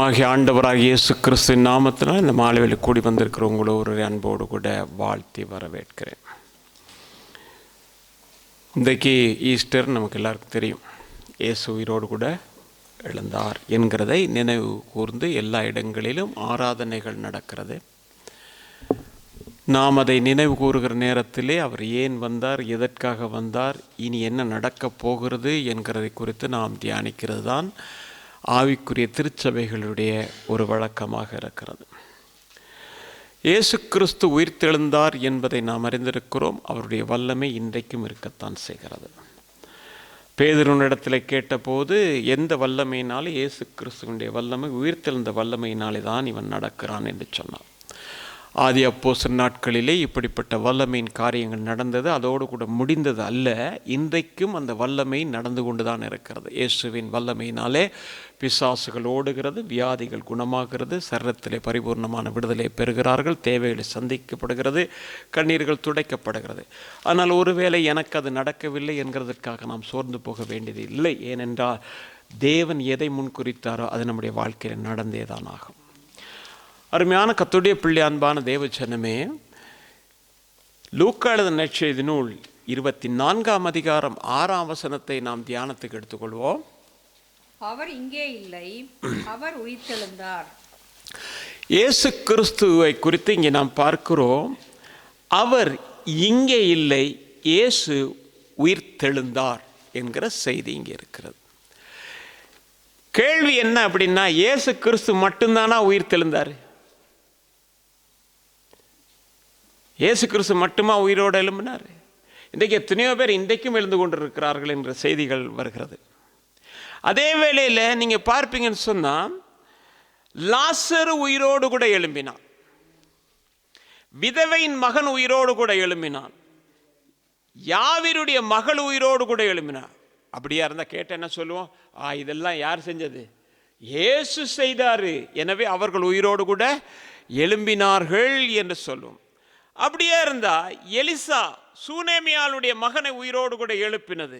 இரட்சகருமாகிய ஆண்டவராகிய இயேசு கிறிஸ்துவின் நாமத்தினால் இந்த மாலையில் கூடி வந்திருக்கிற உங்களோ ஒரு அன்போடு கூட வாழ்த்தி வரவேற்கிறேன். இன்றைக்கு ஈஸ்டர் நமக்கு எல்லாருக்கும் தெரியும். இயேசு உயிரோடு கூட எழுந்தார் என்கிறதை நினைவு கூர்ந்து எல்லா இடங்களிலும் ஆராதனைகள் நடக்கிறது. நாம் அதை நினைவு கூறுகிற நேரத்திலே அவர் ஏன் வந்தார், எதற்காக வந்தார், இனி என்ன நடக்கப் போகிறது என்கிறதை குறித்து நாம் தியானிக்கிறது தான் ஆவிக்குரிய திருச்சபைகளுடைய ஒரு வழக்கமாக இருக்கிறது. இயேசு கிறிஸ்து உயிர்த்தெழுந்தார் என்பதை நாம் அறிந்திருக்கிறோம். அவருடைய வல்லமை இன்றைக்கும் இருக்கத்தான் செய்கிறது. பேதுருவினிடத்தில் கேட்டபோது எந்த வல்லமையினாலே, இயேசு கிறிஸ்துவனுடைய வல்லமை, உயிர்த்தெழுந்த வல்லமையினாலே தான் இவன் நடக்கிறான் என்று சொன்னார். ஆதி அப்போஸ்தலர் நாட்களிலே இப்படிப்பட்ட வல்லமையின் காரியங்கள் நடந்தது. அதோடு கூட முடிந்தது அல்ல. இன்றைக்கும் அந்த வல்லமை நடந்து கொண்டு தான் இருக்கிறது. இயேசுவின் வல்லமையினாலே பிசாசுகள் ஓடுகிறது, வியாதிகள் குணமாகிறது, சரீரத்திலே பரிபூர்ணமான விடுதலை பெறுகிறார்கள், தேவைகளை சந்திக்கப்படுகிறது, கண்ணீர்கள் துடைக்கப்படுகிறது. ஆனால் ஒருவேளை எனக்கு அது நடக்கவில்லை என்கிறதற்காக நாம் சோர்ந்து போக வேண்டியது இல்லை. ஏனென்றால் தேவன் எதை முன்குறித்தாரோ அது நம்முடைய வாழ்க்கையில் நடந்தேதான் ஆகும். அருமையான கர்த்தருடைய பிள்ளை, அன்பான தேவஜனமே, லூக்கா எழுதின நற்செய்தி நூல் 24ஆம் அதிகாரம் 6ஆம் வசனத்தை நாம் தியானத்துக்கு எடுத்துக்கொள்வோம். அவர் இங்கே இல்லை, அவர் உயிர்த்தெழுந்தார். இயேசு கிறிஸ்துவை குறித்து இங்கே நாம் பார்க்கிறோம். அவர் இங்கே இல்லை, இயேசு உயிர்த்தெழுந்தார் என்கிற செய்தி இங்கே இருக்கிறது. கேள்வி என்ன அப்படின்னா, இயேசு கிறிஸ்து மட்டும்தானா உயிர்த்தெழுந்தார்? இயேசு கிறிஸ்து மட்டுமா உயிரோடு எழும்பினார்? இன்றைக்கு எத்தனையோ பேர் இன்றைக்கும் எழுந்து கொண்டிருக்கிறார்கள் என்ற செய்திகள் வருகிறது. அதே வேளையில் நீங்கள் பார்ப்பீங்கன்னு சொன்னால், லாசரு உயிரோடு கூட எழும்பினான், விதவையின் மகன் உயிரோடு கூட எழும்பினான், யாவீருடைய மகள் உயிரோடு கூட எழும்பினான். அப்படியா இருந்தால் கேட்ட என்ன சொல்லுவோம்? இதெல்லாம் யார் செஞ்சது? இயேசு செய்தாரு, எனவே அவர்கள் உயிரோடு கூட எழும்பினார்கள் என்று சொல்லுவோம். அப்படியே இருந்தா எலிசா சூனேமியாளுடைய மகனை உயிரோடு கூட எழுப்பினது,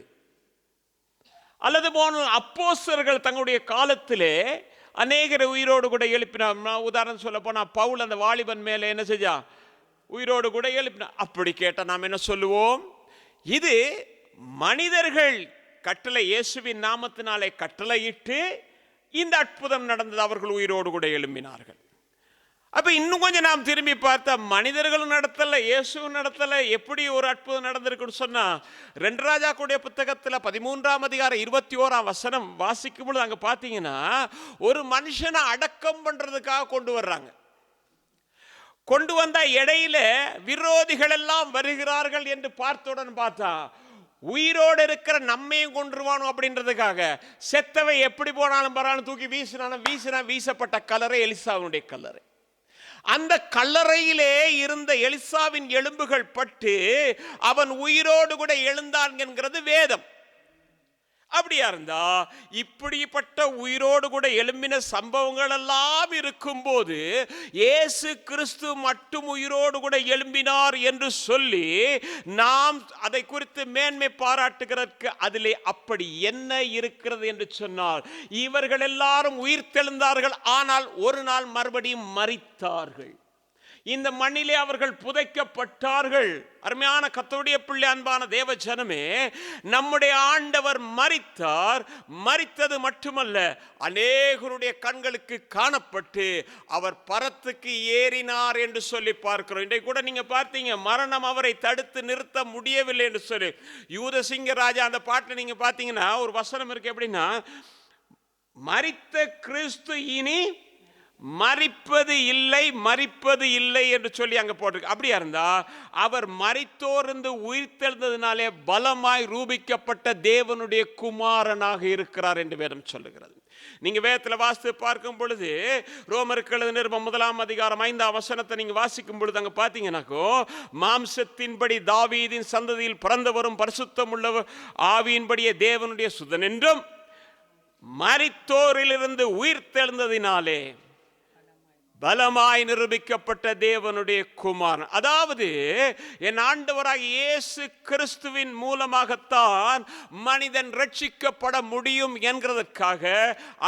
அல்லது போன அப்போஸ்தலர்கள் தங்களுடைய காலத்திலே அநேகரை உயிரோடு கூட எழுப்பினார். உதாரணம் சொல்ல போனா பவுல் அந்த வாலிபன் மேலே என்ன செஞ்சா? உயிரோடு கூட எழுப்பினார். அப்படி கேட்டால் நாம் என்ன சொல்லுவோம்? இது மனிதர்கள் கட்டளை, இயேசுவின் நாமத்தினாலே கட்டளையிட்டு இந்த அற்புதம் நடந்தது, அவர்கள் உயிரோடு கூட எழும்பினார்கள். அப்ப இன்னும் கொஞ்சம் நாம் திரும்பி பார்த்தா, மனிதர்களும் நடத்தல, இயேசுவும் நடத்தல, எப்படி ஒரு அற்புதம் நடந்திருக்குன்னு சொன்னா, 2 ராஜாக்களுடைய புத்தகத்தில் 13ஆம் அதிகாரம் 21ஆம் வசனம் வாசிக்கும் பொழுது அங்க பாத்தீங்கன்னா, ஒரு மனுஷனை அடக்கம் பண்றதுக்காக கொண்டு வர்றாங்க. கொண்டு வந்த இடையில விரோதிகள் எல்லாம் வருகிறார்கள் என்று பார்த்தவுடன் பார்த்தா, உயிரோடு இருக்கிற நம்மையும் கொன்றுவானோ அப்படின்றதுக்காக செத்தவை எப்படி போனாலும் பரவாயில்ல தூக்கி வீசினா வீசப்பட்ட கல்லறை எலிசாவினுடைய கல்லறை. அந்த கல்லறையிலே இருந்த எலிசாவின் எலும்புகள் பட்டு அவன் உயிரோடு கூட எழுந்தான் என்கிறது வேதம். அப்படியா இருந்தா, இப்படிப்பட்ட உயிரோடு கூட எழும்பின சம்பவங்கள் எல்லாம் இருக்கும்போது இயேசு கிறிஸ்து மட்டும் உயிரோடு கூட எழும்பினார் என்று சொல்லி நாம் அதை குறித்து மேன்மை பாராட்டுகிறதற்கு அதிலே அப்படி என்ன இருக்கிறது என்று சொன்னால், இவர்கள் எல்லாரும் உயிர்த்தெழுந்தார்கள், ஆனால் ஒரு நாள் மறுபடியும் மரித்தார்கள். இந்த மண்ணிலே அவர்கள் புதைக்கப்பட்டார்கள். அருமையான கர்த்தருடைய பிள்ளை, அன்பான தேவ ஜனமே, நம்முடைய ஆண்டவர் மரித்தார். மரித்தது மட்டுமல்ல, அநேகருடைய கண்களுக்கு காணப்பட்டு அவர் பரத்துக்கு ஏறினார் என்று சொல்லி பார்க்கிறோம். இன்றைக்கு கூட நீங்க பார்த்தீங்க, மரணம் அவரை தடுத்து நிறுத்த முடியவில்லை என்று சொல்லி யூதசிங்க ராஜா அந்த பாட்டில் நீங்க பார்த்தீங்கன்னா ஒரு வசனம் இருக்கு. எப்படின்னா, மரித்த கிறிஸ்து இனி மரிப்பது இல்லை என்று சொல்லி அங்க போட்டிருக்கு. அப்படியா இருந்தா, அவர் மரித்தோர்ந்து உயிர்த்தெழுந்ததினாலே பலமாய் ரூபிக்கப்பட்ட தேவனுடைய குமாரனாக இருக்கிறார் என்று வேதம் சொல்லுகிறது. நீங்க வேதத்தில் வாசித்து பார்க்கும் பொழுது, ரோமருக்கு எழுதின நிருபம் 1ஆம் அதிகாரம் 5ஆம் வசனத்தை நீங்க வாசிக்கும் பொழுது அங்க பாத்தீங்கன்னாக்கோ, மாம்சத்தின்படி தாவீதின் சந்ததியில் பிறந்தவரும் பரிசுத்தம் உள்ளவர் ஆவியின்படியே தேவனுடைய சுதன் என்றும், மரித்தோரிலிருந்து உயிர்த்தெழுந்ததினாலே பலமாய் நிரூபிக்கப்பட்ட தேவனுடைய குமாரன். அதாவது என் ஆண்டவராகிய இயேசு கிறிஸ்துவின் மூலமாகத்தான் மனிதன் ரட்சிக்கப்பட முடியும் என்கிறதற்காக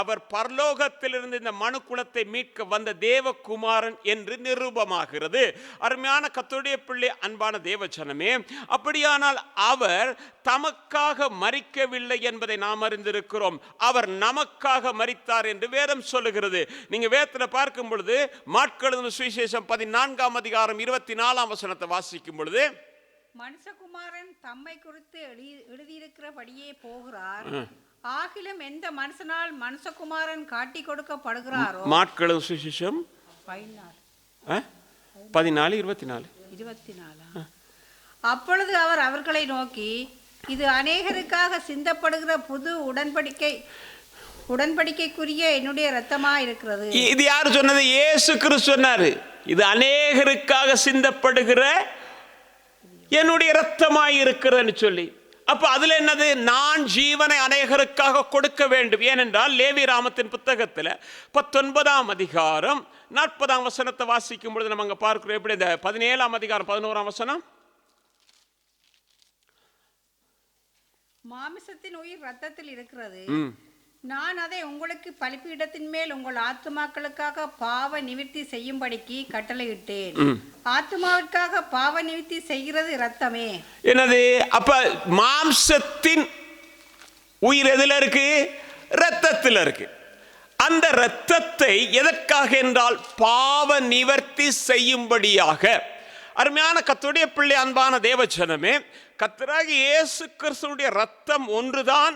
அவர் பரலோகத்திலிருந்து இந்த மனுக்குலத்தை மீட்க வந்த தேவகுமாரன் என்று நிரூபமாகிறது. அருமையான கர்த்தருடைய பிள்ளை, அன்பான தேவஜனமே, அப்படியானால் அவர் தமக்காக மரிக்கவில்லை என்பதை நாம் அறிந்திருக்கிறோம். அவர் நமக்காக மரித்தார் என்று வேதம் சொல்லுகிறது. நீங்க வேதத்தில் பார்க்கும் பொழுது மாட்கெழுதின சுவிசேஷம் 14ஆம் அதிகாரம் 24ஆம் வசனத்தை வாசிக்கும் பொழுது, மனுஷகுமாரன் தம்மை குறித்து எழுதியிருக்கிறபடியே போகிறார், ஆகிலும் எந்த மனுஷனால் மனுஷகுமாரன் காட்டி கொடுக்கப்படுகிறாரோ. மாட்கெழுதின சுவிசேஷம் 14:24. அப்பொழுது அவர் அவர்களை நோக்கி, இது அநேகருக்காக சிந்தப்படுகிற புது உடன்படிக்கைக்குரிய என்னுடைய இரத்தமா இருக்கிறது. இது யாரு சொன்னது? இயேசு கிறிஸ்து சொன்னாரு, இது அநேகருக்காக சிந்தப்படுகிற என்னுடைய இரத்தமாய் இருக்கிறதுன்னு சொல்லி. அப்ப அதுல என்னது? நான் ஜீவனை அநேகருக்காக கொடுக்க வேண்டும். ஏனென்றால் லேவி ராமத்தின் புத்தகத்தில் 19ஆம் அதிகாரம் 40ஆம் வசனத்தை வாசிக்கும் பொழுது நம்ம அங்க பார்க்கிறோம். எப்படி? இந்த 17ஆம் அதிகாரம் 11ஆம் வசனம், மாமிசத்தின் உயிர் ரத்தத்தில் இருக்கிறது, நான் அதை உங்களுக்கு பலிபீடத்தின் மேல் உங்கள் ஆத்துமாக்களுக்காக பாவ நிவிர்த்தி செய்யும்படிக்கு கட்டளையிட்டேன். ஆத்துமாவிற்காக பாவ நிவிர்த்தி செய்கிறது இரத்தமே. என்னது? அப்ப மாம்சத்தின் உயிர் எதுல இருக்கு? இரத்தத்தில் இருக்கு. அந்த இரத்தத்தை எதற்காக என்றால் பாவ நிவர்த்தி செய்யும்படியாக. அருமையான கர்த்தருடைய பிள்ளை, அன்பான தேவஜனமே, கர்த்தராகிய இயேசு கிறிஸ்துவினுடைய இரத்தம் ஒன்றுதான்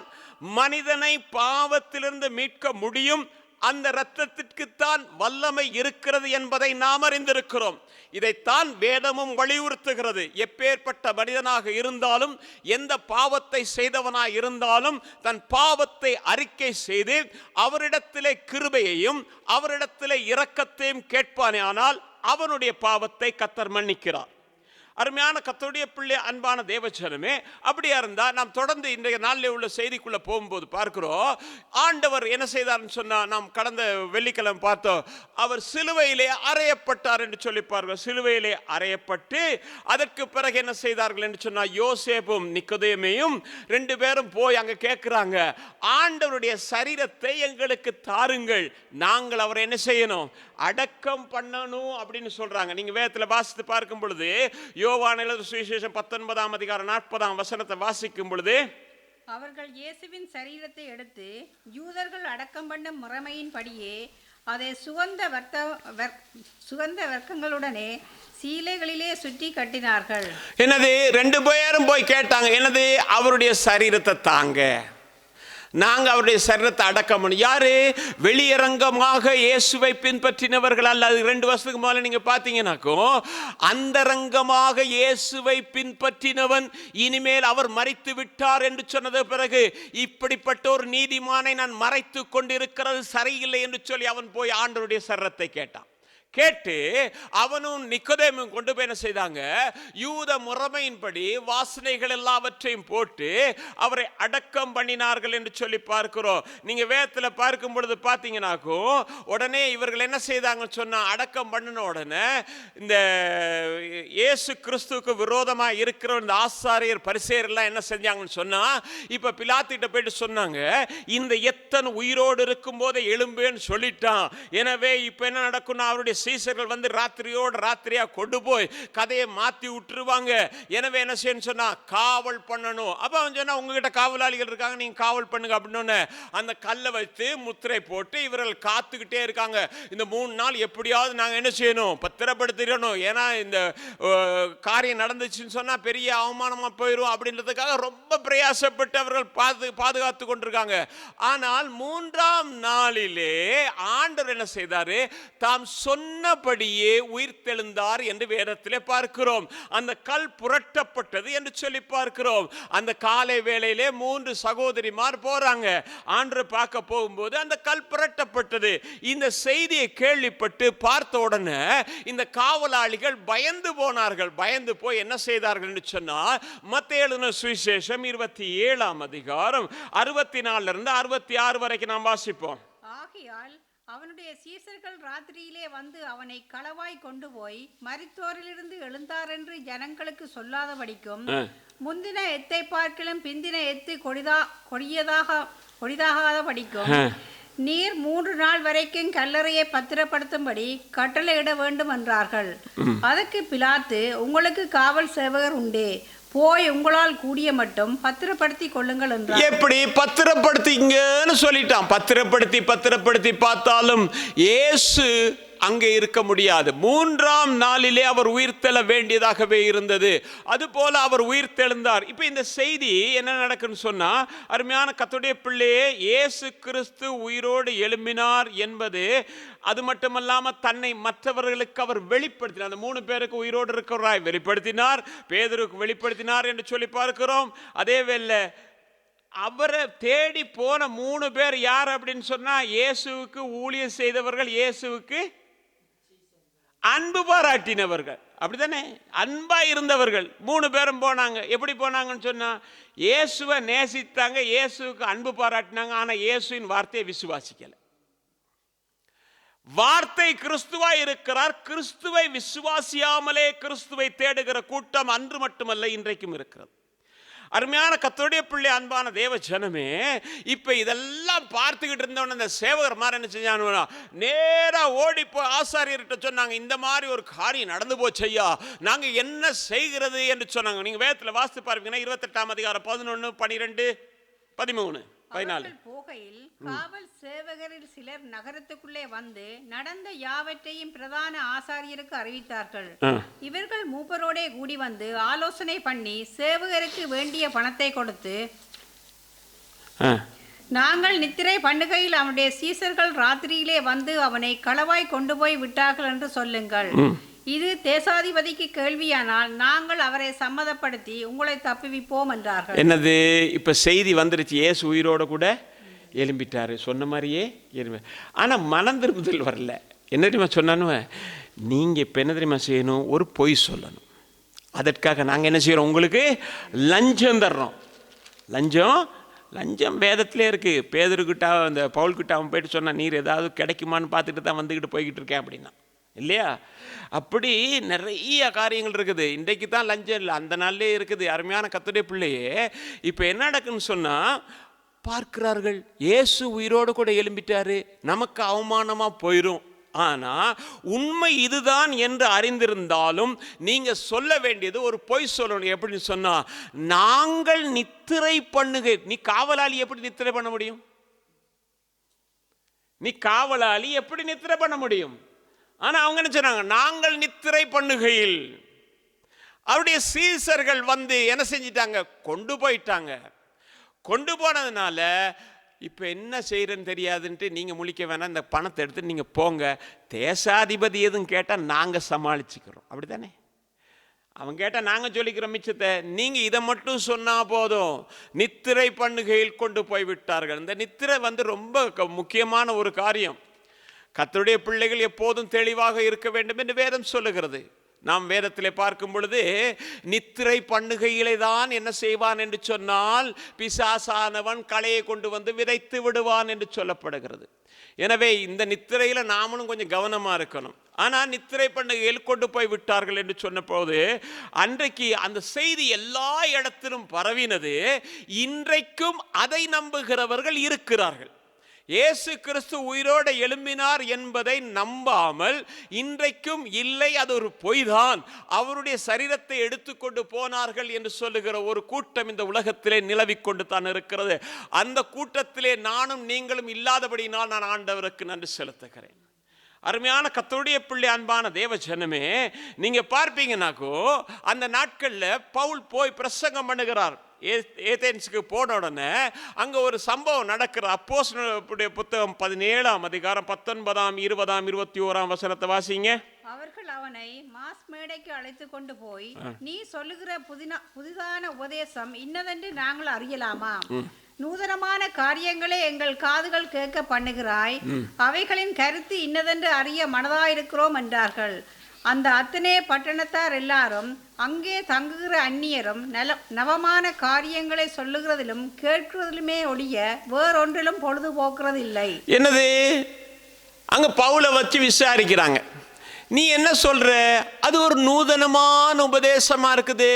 மனிதனை பாவத்திலிருந்து மீட்க முடியும். அந்த இரத்தத்திற்குத்தான் வல்லமை இருக்கிறது என்பதை நாம் அறிந்திருக்கிறோம். இதைத்தான் வேதமும் வலியுறுத்துகிறது. எப்பேற்பட்ட மனிதனாக இருந்தாலும், எந்த பாவத்தை செய்தவனாய் இருந்தாலும், தன் பாவத்தை அறிக்கை செய்து அவரிடத்திலே கிருபையையும் அவரிடத்திலே இரக்கத்தையும் கேட்பானே, ஆனால் அவனுடைய பாவத்தை கர்த்தர் மன்னிக்கிறார். அருமையான கர்த்தருடைய பிள்ளை, அன்பான தேவஜனமே, அப்படியா இருந்தா நாம் தொடர்ந்து இன்றைய நாளில் உள்ள செய்திக்குள்ள போகும்போது பார்க்கிறோம், ஆண்டவர் என்ன செய்தார்னு சொன்னா, நாம் கடந்த வெள்ளிக்கிழமை பார்த்தோம், அவர் சிலுவையிலே அறையப்பட்டார் என்று சொல்லி பார்க்கிறோம். சிலுவையிலே அறையப்பட்டு அதற்கு பிறகு என்ன செய்தார்கள் என்று சொன்னா, யோசேப்பும் நிக்கோதேமையும் 2 பேரும் போய் அங்க கேட்கிறாங்க, ஆண்டவருடைய சரீரத்தை எங்களுக்கு தாருங்கள், நாங்கள் அவரை என்ன செய்யணும்? அடக்கம் பண்ணணும் அப்படின்னு சொல்றாங்க. நீங்க வேதத்தில் வாசித்து பார்க்கும் பொழுது, யோவான் எழுதின சுவிசேஷம் 19ஆம் அதிகாரம் 40ஆம் வசனத்தை வாசிக்கும் பொழுது, அவர்கள் இயேசுவின் சரீரத்தை எடுத்து யூதர்கள் அடக்கம் பண்ணும் முறைமையின்படியே அதை சுகந்த வர்க்கங்களுடனே சீலைகளிலே சுற்றி கட்டினார்கள். என்னது? 2 பேரும் போய் கேட்டாங்க, என்னது? அவருடைய சரீரத்தை தாங்க, நாங்க அவருடைய சரீரத்தை அடக்கம் பண்ணி. யாரு? வெளியரங்கமாக இயேசுவை பின்பற்றினவர்கள் அல்ல. அது 2 வருஷத்துக்கு முதல்ல நீங்க பாத்தீங்கன்னாக்கும், அந்தரங்கமாக இயேசுவை பின்பற்றினவன் இனிமேல் அவர் மரித்து விட்டார் என்று சொன்னது பிறகு, இப்படிப்பட்ட ஒரு நீதிமானை நான் மறைத்து கொண்டிருக்கிறது சரியில்லை என்று சொல்லி அவன் போய் ஆண்டவருடைய சரீரத்தை கேட்டான். கேட்டு அவனும் நிக்கோதேமும் கொண்டு போய் என்ன செய்தாங்க? யூத முறைமையின்படி வாசனைகள் எல்லாவற்றையும் போட்டு அவரை அடக்கம் பண்ணினார்கள் என்று சொல்லி பார்க்கிறோம். நீங்க வேதத்தில் பார்க்கும் பொழுது பார்த்தீங்கன்னாக்கும், உடனே இவர்கள் என்ன செய்தாங்கன்னு சொன்னா, அடக்கம் பண்ணின உடனே இந்த இயேசு கிறிஸ்துவுக்கு விரோதமாக இருக்கிற இந்த ஆசாரியர் பரிசேயர் எல்லாம் என்ன செஞ்சாங்கன்னு சொன்னா, இப்ப பிலாத்திட்ட போயிட்டு சொன்னாங்க, இந்த எத்தனை உயிரோடு இருக்கும் போதே எழும்பேன்னு சொல்லிட்டான், எனவே இப்ப என்ன நடக்கும்னா, அவருடைய சீசர்கள் வந்து ராத்திரியோடு ராத்திரியா கொண்டு போய் கதையை மாத்தி விட்டுருவாங்க, எனவே என்ன செய்யணும் சொன்னா, காவல் பண்ணணும். அப்ப அவன் சொன்னா, உங்ககிட்ட காவலாளிகள் இருக்காங்க, நீங்க காவல் பண்ணுங்க அப்படின்னு அந்த கல்லை வைத்து முத்திரை போட்டு இவர்கள் காத்துக்கிட்டே இருக்காங்க. இந்த 3 நாள் எப்படியாவது நாங்க என்ன செய்யணும்? பத்திரப்படுத்திடணும், ஏன்னா இந்த காரியம் நடந்துச்சுன்னு சொன்னா பெரிய அவமானமா போயிடும் அப்படின்றதுக்காக ரொம்ப பிரயாசப்பட்டு அவர்கள் பாதுகாத்து கொண்டிருக்காங்க. ஆனால் 3ஆம் நாளிலே ஆண்டவர் என்ன செய்தாரு? தாம் சொன்னபடியே உயிர்த்தெழுந்தார் என்று வேதத்திலே பார்க்கிறோம். அந்த கல் புரட்டப்பட்டது என்று சொல்லி பார்க்கிறோம். அந்த காலை வேளையிலே 3 சகோதரிமார் போறாங்க, ஆண்டவரை பார்க்க போகும்போது அந்த கல் புரட்டப்பட்டது. இந்த செய்தியை கேள்விப்பட்டு பார்த்த உடனே இந்த காவலாளிகள் பயந்து போனார்கள். பயந்து போய் என்ன செய்தார்கள் என்று சொன்னால், மத்தேயு எழுதின சுவிசேஷம் 27ஆம் அதிகாரம் 64 இருந்து 66 வரைக்கும் நாம் வாசிப்போம். ஆகையால் அவனுடைய சீசர்கள் ராத்திரியிலே வந்து அவனை களவாய் கொண்டு போய் மரித்தோரிலிருந்து எழுந்தார் என்று ஜனங்களுக்கு சொல்லாதபடிக்கும் முந்தின எத்தை பார்க்கிலும் பிந்தின எத்து கொடியதாகாத படிக்கும் நீர் 3 நாள் வரைக்கும் கல்லறையை பத்திரப்படுத்தும்படி கட்டளையிட வேண்டும் என்றார்கள். அதற்கு பிலாத்து, உங்களுக்கு காவல் சேவகர் உண்டே, போய் உங்களால் கூடிய மட்டும் பத்திரப்படுத்தி கொள்ளுங்கள் என்றார். எப்படி பத்திரப்படுத்திங்கன்னு சொல்லிட்டான். பத்திரப்படுத்தி பார்த்தாலும் இயேசு அங்கே இருக்க முடியாது. 3ஆம் நாளிலே அவர் உயிர்த்தெழ வேண்டியதாகவே இருந்தது. அதுபோல அவர் உயிர்த்தெழுந்தார். இப்போ இந்த செய்தி என்ன நடக்குன்னு சொன்னா, அருமையான கர்த்தருடைய பிள்ளையே, இயேசு கிறிஸ்து உயிரோடு எழும்பினார் என்பது அது மட்டுமல்லாம தன்னை மற்றவர்களுக்கு அவர் வெளிப்படுத்தினார். அந்த 3 பேருக்கு உயிரோடு இருக்கிறாய் வெளிப்படுத்தினார், பேதுருக்கு வெளிப்படுத்தினார் என்று சொல்லி பார்க்கிறோம். அதே வேளை அவரை தேடி போன 3 பேர் யார் அப்படின்னு சொன்னா, இயேசுவுக்கு ஊழியம் செய்தவர்கள், இயேசுவுக்கு அன்பு பாராட்டினவர்கள், அப்படித்தானே? அன்பா இருந்தவர்கள் 3 பேரும் போனாங்க. எப்படி போனாங்கன்னு சொன்னா, இயேசுவை நேசித்தாங்க, இயேசுவுக்கு அன்பு பாராட்டினாங்க. ஆனா இயேசுவின் வார்த்தையை விசுவாசிக்கல. வார்த்தை கிறிஸ்துவாய் இருக்கிறார். கிறிஸ்துவை விசுவாசியாமலே கிறிஸ்துவை தேடுகிற கூட்டம் அன்று மட்டுமல்ல, இன்றைக்கும் இருக்கிறது. அருமையான கர்த்தருடைய பிள்ளை, அன்பான தேவ ஜனமே, இப்ப இதெல்லாம் பார்த்துக்கிட்டு இருந்தவன இந்த சேவகர் மாதிரி என்ன செஞ்சாங்க, நேரா ஓடி போய் ஆசாரியர்கிட்ட சொன்னாங்க, இந்த மாதிரி ஒரு காரியம் நடந்து போச்சு ஐயா, நாங்க என்ன செய்கிறது என்று சொன்னாங்க. நீங்க வேதத்துல வாசித்து பார்ப்பீங்கன்னா 28ஆம் அதிகாரம் 11, 12, 13, 14. போகையில் காவல் சேவகரில் சிலர் நகரத்துக்குள்ளே வந்து நடந்த யாவற்றையும் பிரதான ஆசாரியருக்கு அறிவித்தார்கள். இவர்கள் மூப்பரோடே கூடி வந்து ஆலோசனை பண்ணி சேவகருக்கு வேண்டிய பணத்தை கொடுத்து, நாங்கள் நித்திரை பண்ணுகையில் அவனுடைய சீசர்கள் ராத்திரியிலே வந்து அவனை களவாய் கொண்டு போய் விட்டார்கள் என்று சொல்லுங்கள். இது தேசாதிபதிக்கு கேள்வியானால் நாங்கள் அவரை சம்மதப்படுத்தி உங்களை தப்புவிப்போம் என்றார்கள். என்னது, இப்ப செய்தி வந்துருச்சு, இயேசு உயிரோட கூட எழும்பிட்டாரு, சொன்ன மாதிரியே எழும்பி. ஆனா மனம் திரும்புதல் வரல. என்ன தெரியுமா சொன்னானு, நீங்க இப்ப என்ன தெரியுமா செய்யணும், ஒரு பொய் சொல்லணும். அதற்காக நாங்க என்ன செய்யறோம், உங்களுக்கு லஞ்சம் தர்றோம். லஞ்சம் வேதத்திலே இருக்கு. பேதுருக்கிட்ட அந்த பவுல்கிட்ட அவன் போயிட்டு சொன்னா, நீர் ஏதாவது கிடைக்குமான்னு பார்த்துட்டு தான் வந்துக்கிட்டு போய்கிட்டு இருக்கேன் அப்படின்னா, இல்லையா? அப்படி நிறைய காரியங்கள் இருக்குது. இன்றைக்கு தான் லஞ்சம் இல்லை, அந்த நாள்லே இருக்குது. அருமையான கர்த்தருடைய பிள்ளையே, இப்போ என்ன நடக்குன்னு சொன்னால், பார்க்கிறார்கள் இயேசு உயிரோடு கூட எழும்பிட்டாரு, நமக்கு அவமானமாக போயிடும். ஆனால் உண்மை இதுதான் என்று அறிந்திருந்தாலும் நீங்கள் சொல்ல வேண்டியது ஒரு பொய் சொல்லணும். எப்படின்னு சொன்னால், நாங்கள் நித்திரை பண்ணுகை. நீ காவலாளி எப்படி நித்திரை பண்ண முடியும்? நீ காவலாளி எப்படி நித்திரை பண்ண முடியும்? ஆனா அவங்க என்ன சொன்னாங்க, நாங்கள் நித்திரை பண்ணுகையில். அவருடைய சீசர்கள் வந்து என்ன செஞ்சிட்டாங்க, கொண்டு போயிட்டாங்க. கொண்டு போனதுனால இப்ப என்ன செய்யறன்னு தெரியாதுன்ட்டு நீங்க முழிக்க வேணாம், இந்த பணத்தை எடுத்து நீங்க போங்க, தேசாதிபதி எதுவும் கேட்டா நாங்க சமாளிச்சுக்கிறோம், அப்படித்தானே? அவன் கேட்டா நாங்க சொல்லிக்கிறோம் மிச்சத்தை, நீங்க இதை மட்டும் சொன்னா போதும். நித்திரை பண்ணுகையில் கொண்டு போய் விட்டார்கள். இந்த நித்திரை வந்து ரொம்ப முக்கியமான ஒரு காரியம். கர்த்தருடைய பிள்ளைகள் எப்போதும் தெளிவாக இருக்க வேண்டும் என்று வேதம் சொல்லுகிறது. நாம் வேதத்திலே பார்க்கும் பொழுது, நித்திரை பண்ணுகையிலே தான் என்ன செய்வான் என்று சொன்னால், பிசாசானவன் களையை கொண்டு வந்து விதைத்து விடுவான் என்று சொல்லப்படுகிறது. எனவே இந்த நித்திரையில நாமளும் கொஞ்சம் கவனமா இருக்கணும். ஆனால் நித்திரை பண்ணுகையில் கொண்டு போய் விட்டார்கள் என்று சொன்ன போது, அன்றைக்கு அந்த செய்தி எல்லா இடத்திலும் பரவினது. இன்றைக்கும் அதை நம்புகிறவர்கள் இருக்கிறார்கள். இயேசு கிறிஸ்து உயிரோடு எழும்பினார் என்பதை நம்பாமல் இன்றைக்கும் இல்லை, அது ஒரு பொய்தான், அவருடைய சரீரத்தை எடுத்துக்கொண்டு போனார்கள் என்று சொல்லுகிற ஒரு கூட்டம் இந்த உலகத்திலே நிலவிக்கொண்டு தான் இருக்கிறது. அந்த கூட்டத்திலே நானும் நீங்களும் இல்லாதபடியினால் நான் ஆண்டவருக்கு நன்றி செலுத்துகிறேன். அருமையான கர்த்தருடைய பிள்ளை, அன்பான தேவ ஜனமே, நீங்க பார்ப்பீங்கன்னாக்கோ அந்த நாட்கள்ல பவுல் போய் பிரசங்கம் பண்ணுகிறார். ஏதேன்ஸுக்கு போன உடனே அங்க ஒரு சம்பவம் நடக்கிற. அப்போஸ்தலர்களுடைய புத்தகம் 17ஆம் அதிகாரம் 19, 20, 21 வசனத்தை வாசிங்க. அவர்கள் அவனை மாஸ் மேடைக்கு அழைத்து கொண்டு போய், நீ சொல்லுகிற புதிதான உபதேசம் இன்னதென்று நாங்கள் அறியலாமா? நூதனமான காரியங்களே எங்கள் காதுகள் கேட்க பண்ணுகிறாய், அவைகளின் கருத்து இன்னதென்று அறிய மனதாயிருக்கிறோம் என்றார்கள். அந்த அத்தனை பட்டணத்தார் எல்லாரும் அங்கே தங்குகிற அந்நியரும் நவமான காரியங்களை சொல்லுகிறதிலும் கேட்கிறதிலுமே ஒழிய வேறொன்றிலும் பொழுதுபோக்குறது இல்லை. என்னது அங்க பவுலை வச்சு விசாரிக்கிறாங்க. நீ என்ன சொல்ற? அது ஒரு நூதனமான உபதேசமா இருக்குது.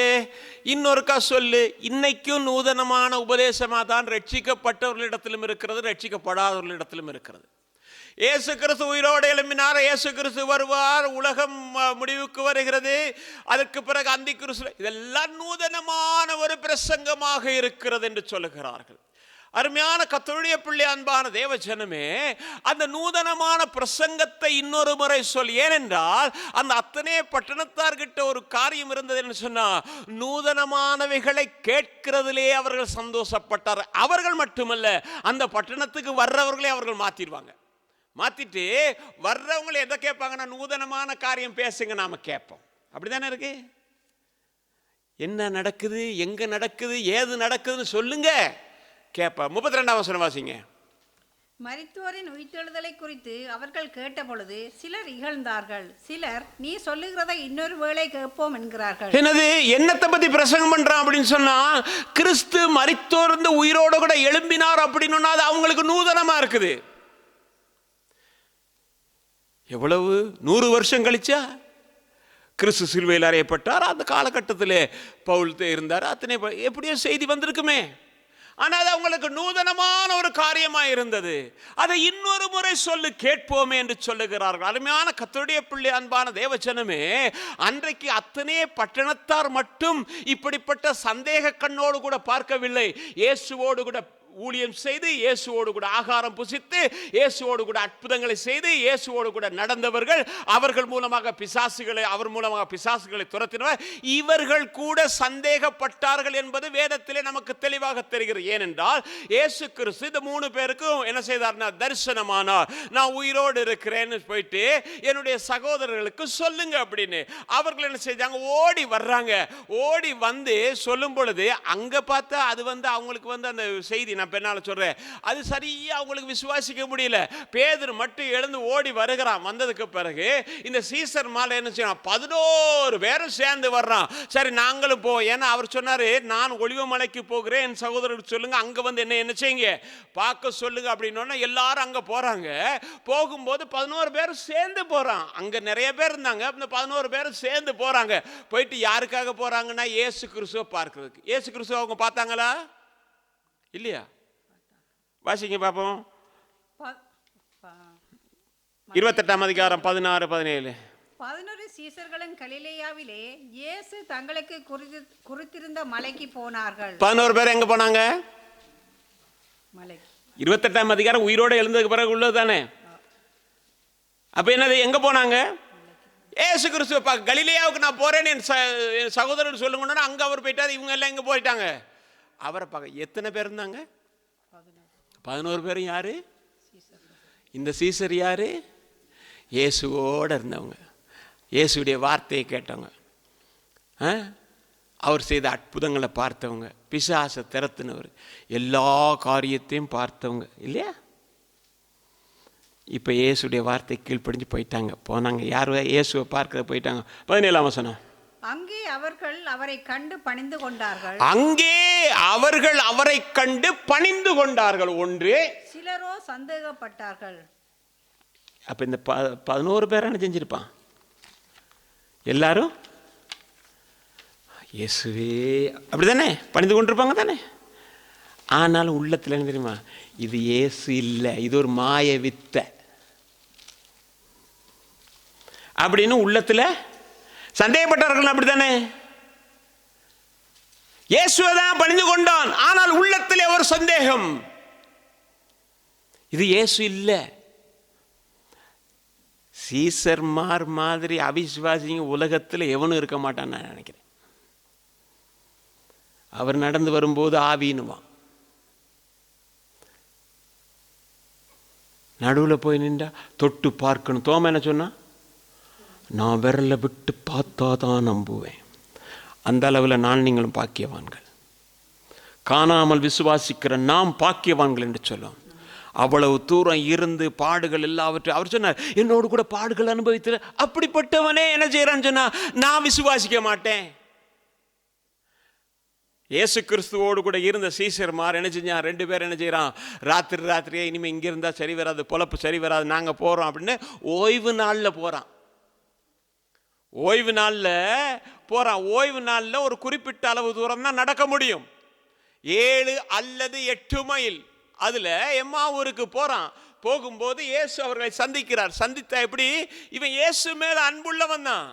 இன்னொருக்கா சொல்லு. இன்னைக்கும் நூதனமான உபதேசமா தான் ரட்சிக்கப்பட்டவர்களிடத்திலும் இருக்கிறது, ரட்சிக்கப்படாதவர்களிடத்திலும் இருக்கிறது. இயேசு கிறிஸ்து உயிரோடு எழும்பினார், இயேசு கிறிஸ்து வருவார், உலகம் முடிவுக்கு வருகிறது, அதற்கு பிறகு அந்தி கிறிஸ்து, இதெல்லாம் நூதனமான ஒரு பிரசங்கமாக இருக்கிறது என்று சொல்லுகிறார்கள். அருமையான கர்த்தருடைய பிள்ளை, அன்பான தேவ ஜனமே, அந்த நூதனமான பிரசங்கத்தை இன்னொரு முறை சொல். ஏனென்றால் அந்த அத்தனை பட்டணத்தார்கிட்ட ஒரு காரியம் இருந்தது என்று சொன்னா, நூதனமானவைகளை கேட்கிறதிலே அவர்கள் சந்தோஷப்பட்டார். அவர்கள் மட்டுமல்ல, அந்த பட்டணத்துக்கு வர்றவர்களே அவர்கள் மாத்திடுவாங்க. மாத்திட்டு வர்றவங்களை எதை கேட்பாங்கன்னா, நூதனமான காரியம் பேசுங்க, நாம கேட்போம். அப்படிதானே இருக்கு. என்ன நடக்குது, எங்க நடக்குது, ஏது நடக்குதுன்னு சொல்லுங்க, கேட்பா. 32ஆம் வசனம் வாசிங்க. மரித்தோரின் உயிர்த்தெழுதலை குறித்து அவர்கள் கேட்ட பொழுது சிலர் இகழ்ந்தார்கள், சிலர் நீ சொல்லுகிறதை இன்னொரு வேளை கேட்போம் என்கிறார்கள். என்னது, என்னத்தை பத்தி பிரசங்கம் பண்றான் அப்படின்னு சொன்னா, கிறிஸ்து மரித்தோர் உயிரோட கூட எழும்பினார் அப்படின்னு அது அவங்களுக்கு நூதனமா இருக்குது. எவ்வளவு 100 வருஷம் கழிச்சா கிறிஸ்து சிலுவையில் அறையப்பட்டார். அந்த காலகட்டத்தில் பவுல் இருந்தார். அத்தனை எப்படியோ செய்தி வந்திருக்குமே. ஆனால் அது அவங்களுக்கு நூதனமான ஒரு காரியமா இருந்தது. அதை இன்னொரு முறை சொல்லு, கேட்போமே என்று சொல்லுகிறார்கள். அருமையான கர்த்தருடைய பிள்ளை, அன்பான தேவஜனமே, அன்றைக்கு அத்தனை பட்டணத்தார் மட்டும் இப்படிப்பட்ட சந்தேக கண்ணோடு கூட பார்க்கவில்லை. இயேசுவோடு கூட ஊழியம் செய்து, இயேசுவோடு கூட ஆகாரம் புசித்து, இயேசுவோடு கூட அற்புதங்களை செய்து, இயேசுவோடு கூட நடந்தவர்கள், அவர்கள் மூலமாக பிசாசுகளை, அவர் மூலமாக பிசாசுகளை துரத்தினவர், இவர்கள் கூட சந்தேகப்பட்டார்கள் என்பது வேதத்திலே நமக்கு தெளிவாக தெரிகிறது. ஏனென்றால் இயேசு கிறிஸ்து இந்த 3 பேருக்கும் என்ன செய்தார்னா, தரிசனமானார். நான் உயிரோடு இருக்கிறேன்னு போயிட்டு என்னுடைய சகோதரர்களுக்கு சொல்லுங்க அப்படின்னு. அவர்கள் என்ன செய்தாங்க, ஓடி வர்றாங்க. ஓடி வந்து சொல்லும் பொழுது அங்க பார்த்தா அது அவங்களுக்கு அந்த செய்தி, நான் பின்னால சொல்றேன், அது சரியா அவங்களுக்கு விசுவாசிக்க முடியல. பேதுரு மட்டும் எழுந்து ஓடி வருகிறான். வந்ததுக்கு பிறகு இந்த சீசர் மாலை என்ன செய்யணும், 11 பேரும் சேர்ந்து வர்றான். சரி நாங்களும் போ, ஏன்னா அவர் சொன்னாரு, நான் ஒலிவ மலைக்கு போகிறேன், என் சகோதரருக்கு சொல்லுங்க, அங்க வந்து என்ன செய்யுங்க, பார்க்க சொல்லுங்க அப்படின்னு. எல்லாரும் அங்க போறாங்க. போகும்போது 11 பேரும் சேர்ந்து போறான். அங்க நிறைய பேர் இருந்தாங்க. அந்த 11 பேரும் சேர்ந்து போறாங்க. போயிட்டு யாருக்காக போறாங்கன்னா, இயேசு கிறிஸ்துவை பார்க்கிறதுக்கு. இயேசு கிறிஸ்துவை அவங்க பார்த்தாங்களா இல்லையா? வாசிங்க பாப்போம். 28ஆம் அதிகாரம் 16, 17. 11 சீசர்களும் கலிலேயாவிலே இயேசு தங்களுக்கு குறித்திருந்த மலைக்கு போனார்கள். 11 பேர் எங்க போனாங்க? மலைக்கு. 28ஆம் அதிகாரம் உயிரோடு எழுந்ததுக்கு பிறகு உள்ளது தானே. அப்ப என்னது, எங்க போனாங்க? இயேசு கிறிஸ்துவ கலிலேயாவுக்கு நான் போறேன்னு என் சகோதரர் சொல்லுங்கன்னா அங்க அவர் போயிட்டார். இவங்க எல்லாம் எங்க போயிட்டாங்க, அவரை பார்க்க. எத்தனை பேர் இருந்தாங்க? 11 பேரும் யாரு? இந்த சீசர் யாரு? இயேசுவோடு இருந்தவங்க, இயேசுடைய வார்த்தையை கேட்டவங்க, அவர் செய்த அற்புதங்களை பார்த்தவங்க, பிசாசை திரத்தினவர், எல்லா காரியத்தையும் பார்த்தவங்க இல்லையா? இப்போ இயேசுடைய வார்த்தை கீழ்ப்படிஞ்சு போயிட்டாங்க, போனாங்க. யார் இயேசுவை பார்க்க போயிட்டாங்க. 17ஆம் வசனம். அங்கே அவர்கள் அவரை கண்டு பணிந்து கொண்டார்கள். அங்கே அவர்கள் அவரை கண்டு பணிந்து கொண்டார்கள். ஒன்று. சிலரோ சந்தேகப்பட்டார்கள். அப்ப இந்த 11 பேர் என்ன செஞ்சிருப்பான்? எல்லாரும் இயேசுவே அப்படிதானே பணிந்து கொண்டிருப்பாங்க தானே. ஆனாலும் உள்ளத்துல என்ன தெரியுமா, இது இயேசு இல்லை, இது ஒரு மாய வித்தை அப்படின்னு உள்ளத்துல சந்தேகப்பட்டார்கள். அப்படித்தானே? இயேசுவை தான் பணிந்து கொண்டான், ஆனால் உள்ளத்திலே ஒரு சந்தேகம், இது இயேசு இல்லை. சீசர்மார் மாதிரி அவிசுவாசிங்க உலகத்தில் எவனும் இருக்க மாட்டான்னு நான் நினைக்கிறேன். அவர் நடந்து வரும்போது ஆவின்னுவான், நடுவில் போய் நின்றா தொட்டு பார்க்கணும். தோம என்ன சொன்னா, நான் விரல விட்டு பார்த்தா தான் நம்புவேன். அந்த அளவில் நான் நீங்களும் பாக்கியவான்கள், காணாமல் விசுவாசிக்கிற நாம் பாக்கியவான்கள் என்று சொல்லும். அவ்வளவு தூரம் இருந்து பாடுகள் எல்லாவற்றையும் அவர் சொன்னார், என்னோடு கூட பாடுகள் அனுபவித்து அப்படிப்பட்டவனே என்ன செய்யறான்னு சொன்னா, நான் விசுவாசிக்க மாட்டேன். இயேசு கிறிஸ்துவோடு கூட இருந்த சீசர்மார் என்ன செஞ்சான்? 2 பேர் என்ன செய்கிறான்? ராத்திரியே இனிமேல் இங்கே இருந்தால் சரி வராது, பொழப்பு சரி வராது, நாங்கள் போகிறோம் அப்படின்னு ஓய்வு நாளில் போகிறான். ஓய்வு நாளில் ஒரு குறிப்பிட்ட அளவு தூரம் தான் நடக்க முடியும். 7 அல்லது 8 மைல். அதில் எம்மாவூருக்கு போகிறான். போகும்போது இயேசு அவர்களை சந்திக்கிறார். சந்தித்தா எப்படி? இவன் இயேசு மேலே அன்புள்ளவன் தான்,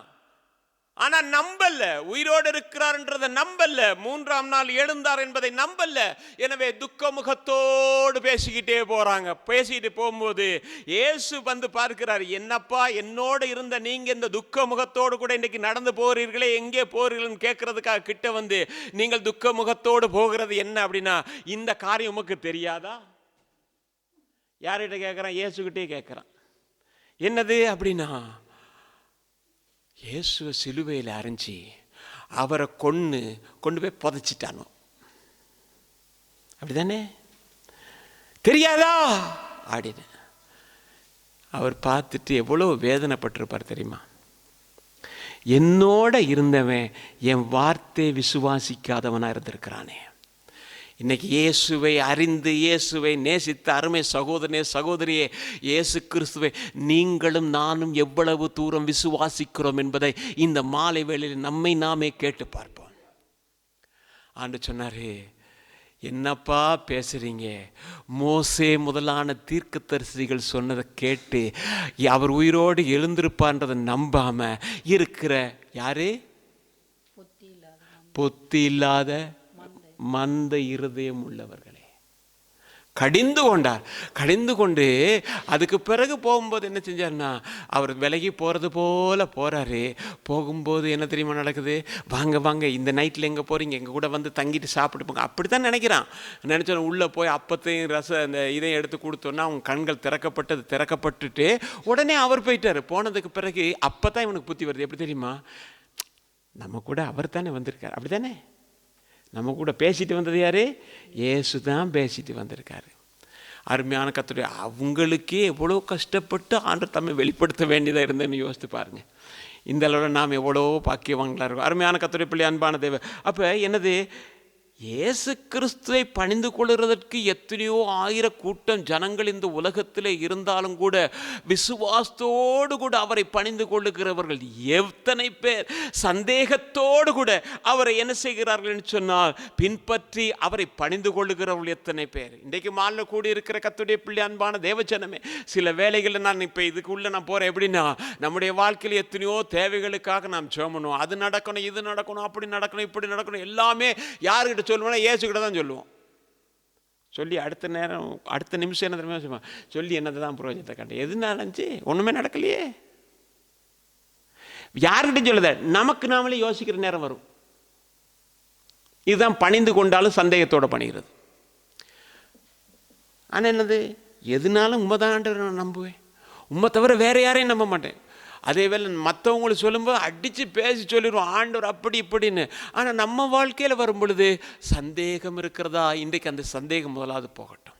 ஆனால் நம்பல்ல, உயிரோடு இருக்கிறார்ன்றதை நம்பல்ல, 3ஆம் நாள் எழுந்தார் என்பதை நம்பல்ல. எனவே துக்க முகத்தோடு பேசிக்கிட்டே போறாங்க. பேசிக்கிட்டு போகும்போது இயேசு வந்து பார்க்கிறார். என்னப்பா, என்னோடு இருந்த நீங்க இந்த துக்க முகத்தோடு கூட இன்னைக்கு நடந்து போறீர்களே, எங்கே போறீர்கள்னு கேட்கறதுக்காக கிட்ட வந்து, நீங்கள் துக்க முகத்தோடு போகிறது என்ன அப்படின்னா, இந்த காரியம் உமக்கு தெரியாதா? யார்கிட்ட கேட்குறான்? இயேசுகிட்டே கேட்குறான். என்னது அப்படின்னா, இயேசுவை சிலுவையில் அரைஞ்சி அவரை கொண்டு போய் புதைச்சிட்டானோ, அப்படிதானே? தெரியாதா அப்படின்னு அவர் பார்த்துட்டு எவ்வளோ வேதனைப்பட்டிருப்பார் தெரியுமா? என்னோட இருந்தவன் என் வார்த்தை விசுவாசிக்காதவனாக இருந்திருக்கிறானே. இன்னைக்கு இயேசுவை அறிந்து இயேசுவை நேசித்த அருமை சகோதரனே, சகோதரியே, இயேசு கிறிஸ்துவை நீங்களும் நானும் எவ்வளவு தூரம் விசுவாசிக்கிறோம் என்பதை இந்த மாலை வேளையில் நம்மை நாமே கேட்டு பார்ப்போம். ஆண்டு சொன்னாரு, என்னப்பா பேசுறீங்க? மோசே முதலான தீர்க்கதரிசிகள் சொன்னதை கேட்டு அவர் உயிரோடு எழுந்திருப்பான்றதை நம்பாம இருக்கிற யாரு? புத்தி இல்லாத மந்த இருதயம் உள்ளவர்களே. கடிந்து கொண்டார். கடிந்து கொண்டு அதுக்கு பிறகு போகும்போது என்ன செஞ்சார்னா, அவர் விலகி போகிறது போல போகிறாரு. போகும்போது என்ன தெரியுமா நடக்குது? வாங்க வாங்க, இந்த நைட்டில் எங்கே போகிறீங்க, எங்கள் கூட வந்து தங்கிட்டு சாப்பிட்டு போங்க, அப்படி தான் நினைக்கிறான். நினச்சோன்னா உள்ளே போய் அப்பத்தையும் இந்த இதையும் எடுத்து கொடுத்தோன்னா அவங்க கண்கள் திறக்கப்பட்டுட்டு உடனே அவர் போயிட்டார். போனதுக்கு பிறகு அப்போ தான் இவனுக்கு புத்தி வருது. எப்படி தெரியுமா? நம்ம கூட அவர் தானே வந்திருக்கார், அப்படி தானே? நம்ம கூட பேசிட்டு வந்தது யாரு? இயேசு தான் பேசிட்டு வந்திருக்காரு. அருமையான கர்த்தருடைய, அவங்களுக்கே எவ்வளோ கஷ்டப்பட்டு ஆண்டவர் தம்மை வெளிப்படுத்த வேண்டியதாக இருந்தேன்னு யோசித்து பாருங்க. இந்த அளவில் நாம் எவ்வளோ பாக்கியவான்களாக இருக்கும். அருமையான கர்த்தருடைய பிள்ளை, அன்பான தேவ, அப்போ என்னது? இயேசு கிறிஸ்துவை பணிந்து கொள்கிறதற்கு எத்தனையோ ஆயிரம் கூட்டம் ஜனங்கள் இந்த உலகத்தில் இருந்தாலும் கூட விசுவாசத்தோடு கூட அவரை பணிந்து கொள்ளுகிறவர்கள் எத்தனை பேர் சந்தேகத்தோடு கூட அவரை என்ன செய்கிறார்கள் என்று சொன்னால் பின்பற்றி அவரை பணிந்து கொள்ளுகிறவர்கள் எத்தனை பேர்? இன்றைக்கு மாலை கூடி இருக்கிற கர்த்தருடைய பிள்ளை, அன்பான தேவஜனமே, சில வேளைகளில் நான் இப்போ இதுக்குள்ளே நான் போகிறேன். எப்படின்னா, நம்முடைய வாழ்க்கையில் எத்தனையோ தேவைகளுக்காக நாம் ஜெபணும். அது நடக்கணும், இது நடக்கணும், அப்படி நடக்கணும், இப்படி நடக்கணும். எல்லாமே யாருக்கிட்ட சொல்லுவோம்னா இயேசுகிட்ட தான் சொல்லுவோம். சொல்லி அடுத்த நிமிஷம் என்ன தெரியுமா சொல்லுவோம்? சொல்லி என்னது தான் புரோஜனத்தை கண்டேன். எது நடந்துச்சு? ஒன்றுமே நடக்கலையே. யாருக்கிட்ட சொல்லுத? நமக்கு நாமளே யோசிக்கிற நேரம் வரும். இதுதான் பணிந்து கொண்டாலும் சந்தேகத்தோடு பணிகிறது. ஆனால் என்னது? எதுனாலும் உண்மைதான் நான் நம்புவேன். உண்மை தவிர வேறு யாரையும் நம்ப மாட்டேன். அதே வேளை மற்றவங்களுக்கு சொல்லும்போது அடித்து பேசி சொல்லிடுவோம், ஆண்டவர் அப்படி இப்படின்னு. ஆனால் நம்ம வாழ்க்கையில் வரும் பொழுது சந்தேகம் இருக்கிறதா? இன்றைக்கு அந்த சந்தேகம் முதலாவது போகட்டும்.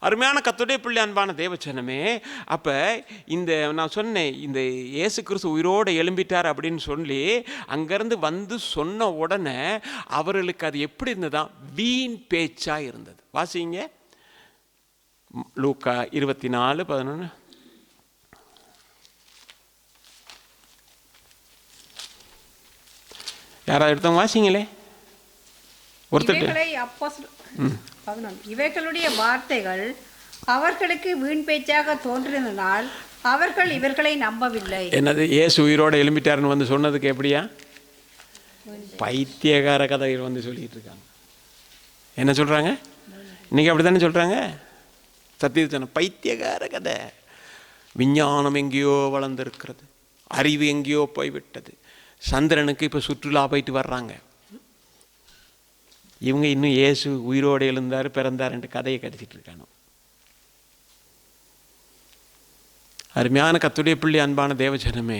அருமையான கர்த்தருடைய பிள்ளை, அன்பான தேவஜனமே, அப்போ இந்த நான் சொன்னேன், இந்த இயேசு கிறிஸ்து உயிரோடு எழும்பிட்டார் அப்படின்னு சொல்லி அங்கேருந்து வந்து சொன்ன உடனே அவர்களுக்கு அது எப்படி இருந்ததா? வீண் பேச்சாக இருந்தது. வாசிங்க லூக்கா 24:11. யாராவது எடுத்தவங்க வாசிங்களே. இவைகளுடைய வார்த்தைகள் அவர்களுக்கு வீண் பேச்சாக தோன்றினால் அவர்கள் இவர்களை நம்பவில்லை. என்னது? இயேசு உயிரோடு எழும்பிட்டாருன்னு வந்து சொன்னதுக்கு எப்படியா? பைத்தியகார கதைகள் வந்து சொல்லிட்டு இருக்காங்க. என்ன சொல்றாங்க இன்னைக்கு? அப்படித்தானே சொல்றாங்க. சத்தியத்தன பைத்தியகார கதை. விஞ்ஞானம் எங்கேயோ வளர்ந்துருக்கிறது, அறிவு எங்கேயோ போய்விட்டது. சந்திரனுக்கு இப்போ சுற்றுலா போயிட்டு வர்றாங்க. இவங்க இன்னும் இயேசு உயிரோடு எழுந்தார் பிறந்தார்ன்ற கதையை கடிச்சிட்டு இருக்கானோ. அருமையான கர்த்தருடைய பிள்ளை, அன்பான தேவஜனமே,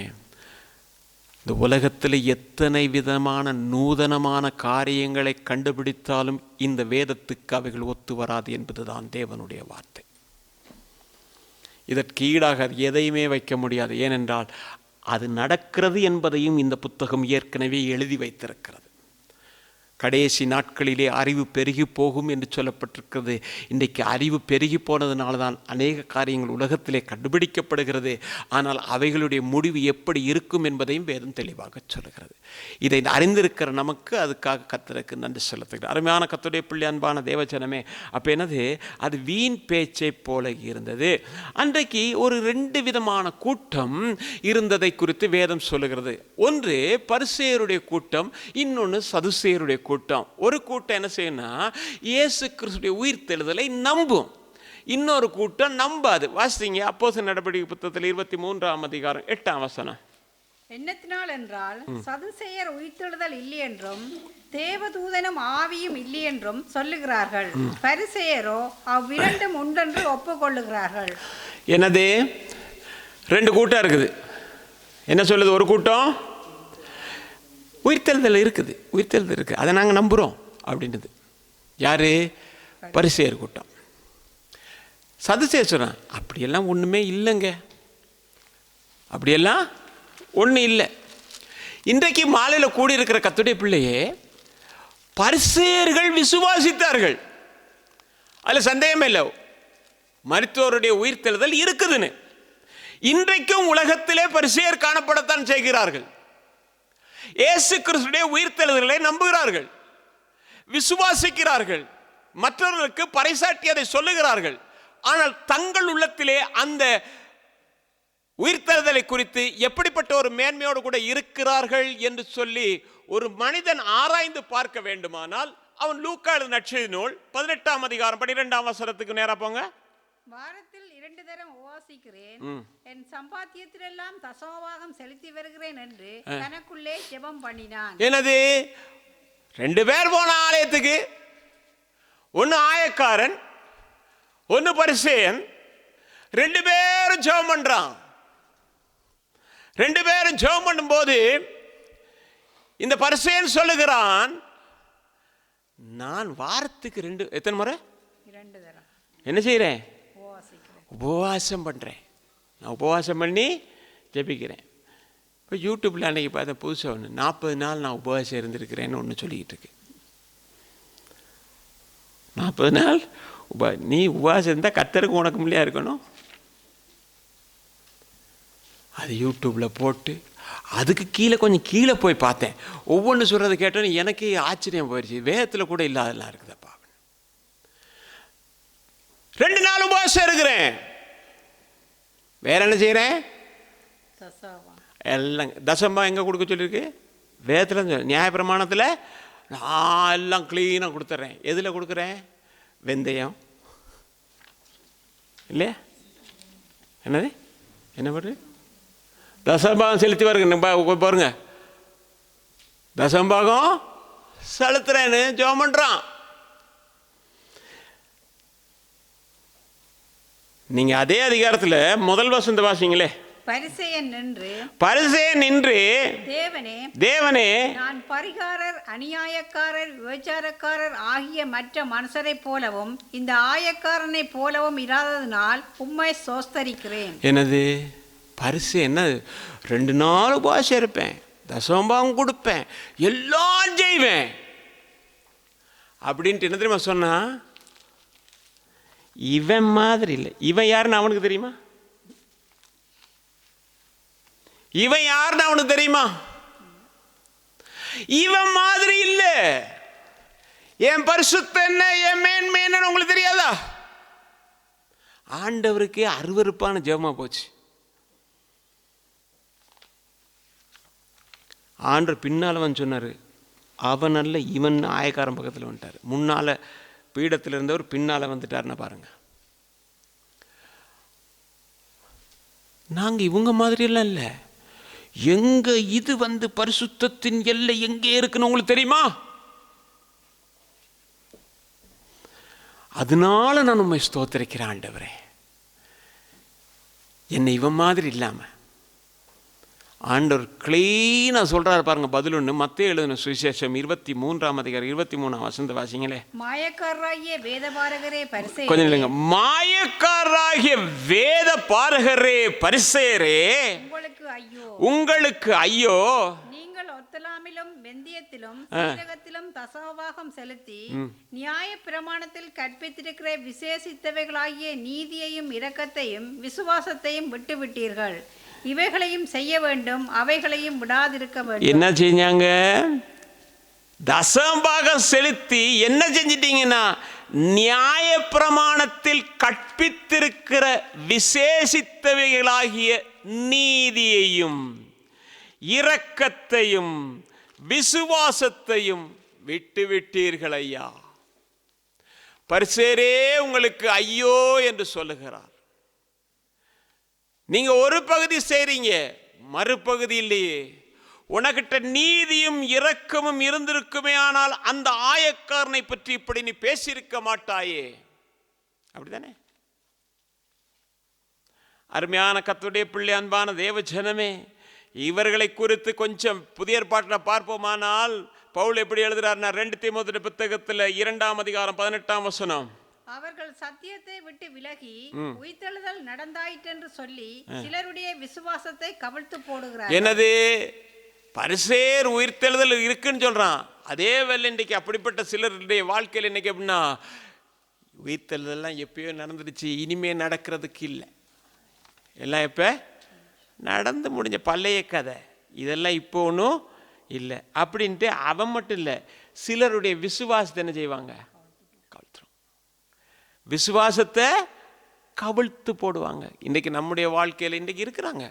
இந்த உலகத்தில் எத்தனை விதமான நூதனமான காரியங்களை கண்டுபிடித்தாலும் இந்த வேதத்துக்கு அவைகள் ஒத்து வராது என்பதுதான் தேவனுடைய வார்த்தை. இதற்கு ஈடாக எதையுமே வைக்க முடியாது. ஏனென்றால் அது நடக்கிறது என்பதையும் இந்த புத்தகம் ஏற்கனவே எழுதி வைத்திருக்கிறது. கடைசி நாட்களிலே அறிவு பெருகி போகும் என்று சொல்லப்பட்டிருக்கிறது. இன்றைக்கு அறிவு பெருகி போனதுனால தான் அநேக காரியங்கள் உலகத்திலே கண்டுபிடிக்கப்படுகிறது. ஆனால் அவைகளுடைய முடிவு எப்படி இருக்கும் என்பதையும் வேதம் தெளிவாக சொல்லுகிறது. இதை அறிந்திருக்கிற நமக்கு அதுக்காக கர்த்தருக்கு நன்றி செலுத்துகிறேன். அருமையான கர்த்தருடைய பிள்ளை, அன்பான தேவஜனமே, அப்போ என்னது, அது வீண் பேச்சை போல இருந்தது. அன்றைக்கு ஒரு 2 விதமான கூட்டம் இருந்ததை குறித்து வேதம் சொல்லுகிறது. ஒன்று பரிசேயருடைய கூட்டம், இன்னொன்று சதுசேயருடைய கூட்டம். ஒரு கூட்டம் என்ன செய்யணும்னா இயேசு கிறிஸ்துடைய உயிர்த்தெழுதலை நம்பும், இன்னொரு கூட்டம் நம்பாது. வாசிங்க அப்போஸ்தலர் நடபடிகள் புத்தகத்தில் 23ஆம் அதிகாரம் 8ஆம் வசனம். என்னத்தினால் என்றால் சதுசேயர் உயிர்த்தெழுதல் இல்லை என்றும் தேவதூதனும் ஆவியும் இல்லை என்றும் சொல்லுகிறார்கள். பரிசேயரோ அவ்விரண்டும் உண்டென்று ஒப்புக்கொள்ளுகிறார்கள். என்னது, 2 கூட்டம் இருக்குது. என்ன சொல்லுது? ஒரு கூட்டம் உயிர்த்தெழுதல் இருக்குது, உயிர்த்தெழுதல் இருக்குது, அதை நாங்கள் நம்புகிறோம் அப்படின்றது. யார்? பரிசேயர் கூட்டம். சதுசேயர் சொல்கிறான் அப்படியெல்லாம் ஒன்றுமே இல்லைங்க, அப்படியெல்லாம் ஒன்றும் இல்லை. இன்றைக்கு மாலையில் கூடியிருக்கிற கர்த்தருடைய பிள்ளையே, பரிசேயர்கள் விசுவாசித்தார்கள், அதில் சந்தேகமே இல்லை, மரித்தோருடைய உயிர்த்தெழுதல் இருக்குதுன்னு. இன்றைக்கும் உலகத்திலே பரிசேயர் காணப்படத்தான் செய்கிறார்கள். இயேசு கிறிஸ்துடைய உயிர்த்தெழுதலை நம்புகிறார்கள், விசுவாசிக்கிறார்கள், மற்றவர்களுக்கு பறைசாட்டி அதை சொல்லுகிறார்கள். ஆனால் தங்கள் உள்ளத்திலே அந்த உயிர்த்தெழுதலை குறித்து எப்படிப்பட்ட ஒரு மேன்மையோடு கூட இருக்கிறார்கள் என்று சொல்லி ஒரு மனிதன் ஆராய்ந்து பார்க்க வேண்டுமானால் அவன் லூக்கா எழுதின நற்செய்தி நூல் 18ஆம் அதிகாரம் 12ஆம் வசனத்துக்கு நேரா போங்க. வாரத்தில் 2 தரம் உபவாசிக்கிறேன், என் சம்பாத்தியத்திலெல்லாம் தசமபாகம் செலுத்தி வருகிறேன் என்று தனக்குள்ளே ஜெபம் பண்ணினான். என்னது, 2 பேர் போன ஆலயத்துக்கு, ஒன்னு ஆயக்காரன், ஒன்னு பரிசேயன், 2 பேரும் ஜெபம் பண்றான். 2 பேரும் ஜெபம் பண்ணும்போது இந்த பரிசேயன் சொல்லுகிறான், நான் வாரத்துக்கு 2 எத்தனை முறை 2 தரம் என்ன செய்கிறேன்? உபவாசிக்கிறேன், உபவாசம் பண்ணுறேன், நான் உபவாசம் பண்ணி ஜெபிக்கிறேன். இப்போ யூடியூப்பில் அன்றைக்கி பார்த்தா புதுசாக ஒன்று 40 நாள் நான் உபவாசம் இருந்திருக்கிறேன்னு ஒன்று சொல்லிக்கிட்டு இருக்கு. 40 நாள் நீ உபவாசம் இருந்தால் கர்த்தருக்கு உனக்கு முடியா இருக்கணும். அது யூடியூப்பில் போட்டு அதுக்கு கொஞ்சம் கீழே போய் பார்த்தேன். ஒவ்வொன்று சொல்கிறத கேட்டோன்னு எனக்கே ஆச்சரியம் போயிடுச்சு. வேதத்தில் கூட இல்லாதெல்லாம் இருக்குதப்பா. 2 நாள் உபவாசம் இருக்கிறேன், வேற என்ன செய்கிறேன்? எல்லாம் தசம்பா எங்கே கொடுக்க சொல்லியிருக்கு? வேதத்தில் நியாயப்பிரமாணத்தில் நான் எல்லாம் க்ளீனாக கொடுத்துட்றேன். எதில் கொடுக்குறேன்? வெந்தயம் இல்லையா? என்னது, என்ன பண்ணுறது? தசம்பாகம் செலுத்தி வருங்க பாருங்க, தசம்பாகம் செலுத்துறேன்னு ஜெபம் பண்றான். நீங்க அதே அதிகாரத்தில் முதல் வசந்த வாசிங்களே. பரிசேயன் நின்று தேவனே, நான் பரிகாரர், அநியாயக்காரர், விபச்சாரக்காரர் ஆகிய மற்ற மனுஷரை போலவும் இந்த ஆயக்காரனை போலவும் இராததினால் உம்மை சோஸ்தரிக்கிறேன். என்னது பரிசு? என்ன, 2 நாள் உபவாசம் இருப்பேன், தசம்பாகம் கொடுப்பேன், எல்லாம் செய்வேன் அப்படின்ட்டு என்ன தெரியுமா சொன்னா? இவன் மாதிரி இல்லை. இவன் யாருன்னு அவனுக்கு தெரியுமா? இவன் யாருன்னு அவனுக்கு தெரியுமா? இவன் மாதிரி இல்லை. என் பரிசுத்தம் என்ன, என் மேன்மை என்னன்னு உங்களுக்கு தெரியாதா? ஆண்டவருக்கு அருவருப்பான ஜெபமா போச்சு. ஆண்டவர் பின்னால் வந்து சொன்னார், அவன் அல்ல இவன் ஆயக்காரன் பக்கத்தில் வந்துட்டார். முன்னால் பீடத்தில் இருந்தவர் பின்னால் வந்துட்டார்னா பாருங்க. நாங்கள் இவங்க மாதிரியெல்லாம் இல்லை. எங்க இது வந்து பரிசுத்தத்தின் எல்லை எங்கே இருக்குன்னு உங்களுக்கு தெரியுமா? அதனால நான் உண்மை ஸ்தோத்திரிக்கிறேன் ஆண்டவரே, என்னை இவன் மாதிரி இல்லாமல். ஆண்டவர் கிளீனாக சொல்கிறாரு பாருங்க. பதில் ஒன்று, மத்தேயு எழுதின சுவிசேஷம் 23ஆம் அதிகாரம் 23ஆம் வசனத்தை வாசிங்களே. மாயக்காரராகிய வேதபாரகரே பரிசேயரே, கொஞ்சம் இல்லைங்க, மாயக்காரராகிய வேத பாரகரே பரிசேயரே, உங்களுக்கு ஐயோ, உங்களுக்கு ஐயோ, நீங்கள் ஒத்தலாமிலும் வெந்தயத்திலும் சீரகத்திலும் தசமபாகம் செலுத்தி நியாய பிரமாணத்தில் கற்பித்திருக்கிற விசேஷித்தவைகளாகிய நீதியையும் இரக்கத்தையும் விசுவாசத்தையும் விட்டுவிட்டீர்கள். இவைகளையும் செய்ய வேண்டும், அவைகளையும் விடாதிருக்க வேண்டும். என்ன செஞ்சாங்க? தசமபாகம் செலுத்தி என்ன செஞ்சிட்டீங்கன்னா, நியாய பிரமாணத்தில் கற்பித்திருக்கிற விசேஷித்தவைகளாகிய நீதியையும் இரக்கத்தையும் விசுவாசத்தையும் விட்டுவிட்டீர்கள் ஐயா. பரிசேரே உங்களுக்கு ஐயோ என்று சொல்லுகிறார். நீங்க ஒரு பகுதி செய்றீங்க, மறுபகுதி இல்லையே. உனக்கிட்ட நீதியும் இரக்கமும் இருந்திருக்குமே, ஆனால் அந்த ஆயக்காரனை பற்றி இப்படி நீ பேசியிருக்க மாட்டாயே. அப்படித்தானே? அருமையான கர்த்தருடைய பிள்ளை, அன்பான தேவ ஜனமே, இவர்களை குறித்து கொஞ்சம் புதிய ஏற்பாட்டில் பார்ப்போமானால் பவுல் எப்படி எழுதுறாருன்னா 2 தீமோத்தேயு புத்தகத்தில் 2ஆம் அதிகாரம் 18ஆம் வசனம். அவர்கள் சத்தியத்தை விட்டு விலகி உயிர்த்தெழுதல் நடந்தாயிற்று என்று சொல்லி சிலருடைய விசுவாசத்தை கவிழ்த்து போடுகிறார். என்னது? பரிசேர் உயிர்த்தெழுதல் இருக்குன்னு சொல்றான். அதே வேலை இன்றைக்கு அப்படிப்பட்ட சிலருடைய வாழ்க்கையில் இன்னைக்கு எப்படின்னா, உயிர்த்தெழுதல்லாம் எப்பயோ நடந்துருச்சு, இனிமே நடக்கிறதுக்கு இல்லை, எல்லாம் எப்போ நடந்து முடிஞ்ச பழைய கதை, இதெல்லாம் இப்போ ஒன்றும் இல்லை அப்படின்ட்டு அவன் மட்டும் இல்லை, சிலருடைய விசுவாசத்தை என்ன செய்வாங்க? கவிழ்த்துரும். விசுவாசத்தை கவிழ்த்து போடுவாங்க. இன்றைக்கு நம்முடைய வாழ்க்கையில் இன்றைக்கு இருக்கிறாங்க.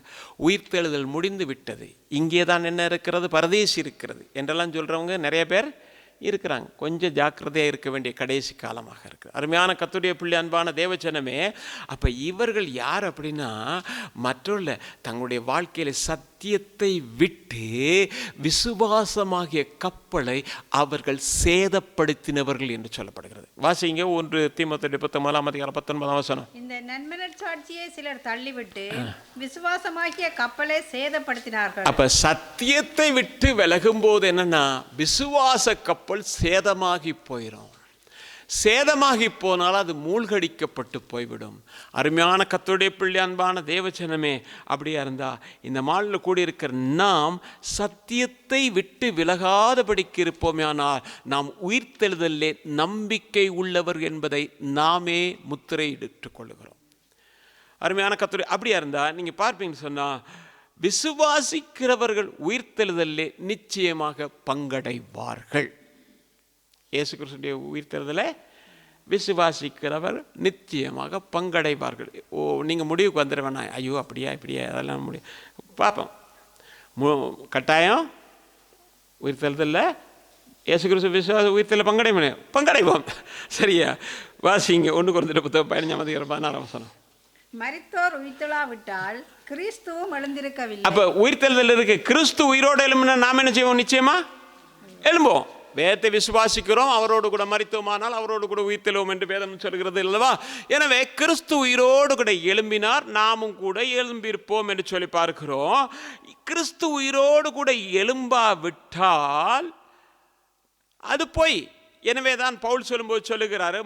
உயிர்த்தெழுதல் முடிந்து விட்டது, இங்கே தான் என்ன இருக்கிறது? பரதேசி இருக்கிறது என்றெல்லாம் சொல்கிறவங்க நிறைய பேர் இருக்கிறாங்க. கொஞ்சம் ஜாக்கிரதையாக இருக்க வேண்டிய கடைசி காலமாக இருக்குது. அருமையான கர்த்தருடைய பிள்ளை, அன்பான தேவஜனமே, அப்போ இவர்கள் யார் அப்படின்னா, மற்றவர்கள தங்களுடைய வாழ்க்கையில் சத்தியத்தை விட்டு விசுவாசமாகிய கப்பலை அவர்கள் சேதப்படுத்தினவர்கள் என்று சொல்லப்படுகிறது. வாசிங்க 1 தீமோத்தேயு 19ஆம் வசனம். இந்த நன்மனச்சாட்சியை சிலர் தள்ளிவிட்டு விசுவாசமாகிய கப்பலை சேதப்படுத்தினார்கள். அப்ப சத்தியத்தை விட்டு விலகும் போது என்னன்னா, விசுவாச கப்பல் சேதமாகி போயிடும். சேதமாகி போனால் அது மூழ்கடிக்கப்பட்டு போய்விடும். அருமையான கர்த்தருடைய பிள்ளை, அன்பான தேவஜனமே, அப்படியா இருந்தா இந்த மாலில் கூடியிருக்கிற நாம் சத்தியத்தை விட்டு விலகாதபடிக்கு இருப்போமே, ஆனால் நாம் உயிர்த்தெழுதலிலே நம்பிக்கை உள்ளவர் என்பதை நாமே முத்திரையிட்டுக் கொள்ளுகிறோம். அருமையான கர்த்தருடைய, அப்படியா இருந்தா நீங்க பார்ப்பீங்கன்னு சொன்னா, விசுவாசிக்கிறவர்கள் உயிர்த்தெழுதலிலே நிச்சயமாக பங்கடைவார்கள். இயேசு கிறிஸ்துவின் உயிர்த்தெழுதலை விசுவாசிக்கிறவர் நிச்சயமாக பங்கடைவார்கள். நீங்கள் முடிவுக்கு வந்துட வேணாம், ஐயோ அப்படியா இப்படியா அதெல்லாம் முடியும் பார்ப்போம். கட்டாயம் உயிர்த்தெழுதலில் இயேசு கிறிஸ்து விசுவாச உயிர்த்தெழுதலில் பங்கடைவோம். சரியா? வாசிங்க 1 கொரிந்தியர் புத்தகம் 15ஆம் அதிகாரம் 16ஆம் வசனம். மரித்தோர் உயிர்த்தெழாவிட்டால் கிறிஸ்துவும் எழுந்திருக்கவில்லை. அப்போ உயிர்த்தெழுதல் இருக்கு. கிறிஸ்து உயிரோடு எழும்பினா நாம் என்ன செய்வோம்? நிச்சயமா எழும்புவோம். வேதத்தை விசுவாசிக்கிறோம், அவரோடு கூட மரித்தோமானால் அவரோடு கூட உயிர்த்தெழுவோம் என்று வேதம் சொல்கிறது அல்லவா? எனவே கிறிஸ்து உயிரோடு கூட எழும்பினார், நாமும் கூட எழும்பியிருப்போம் என்று சொல்லி பார்க்கிறோம். கிறிஸ்து உயிரோடு கூட எழும்பாவிட்டால் அது பொய். எனவே தான் பவுல் சொல்லும்போது சொல்லுகிறாரு,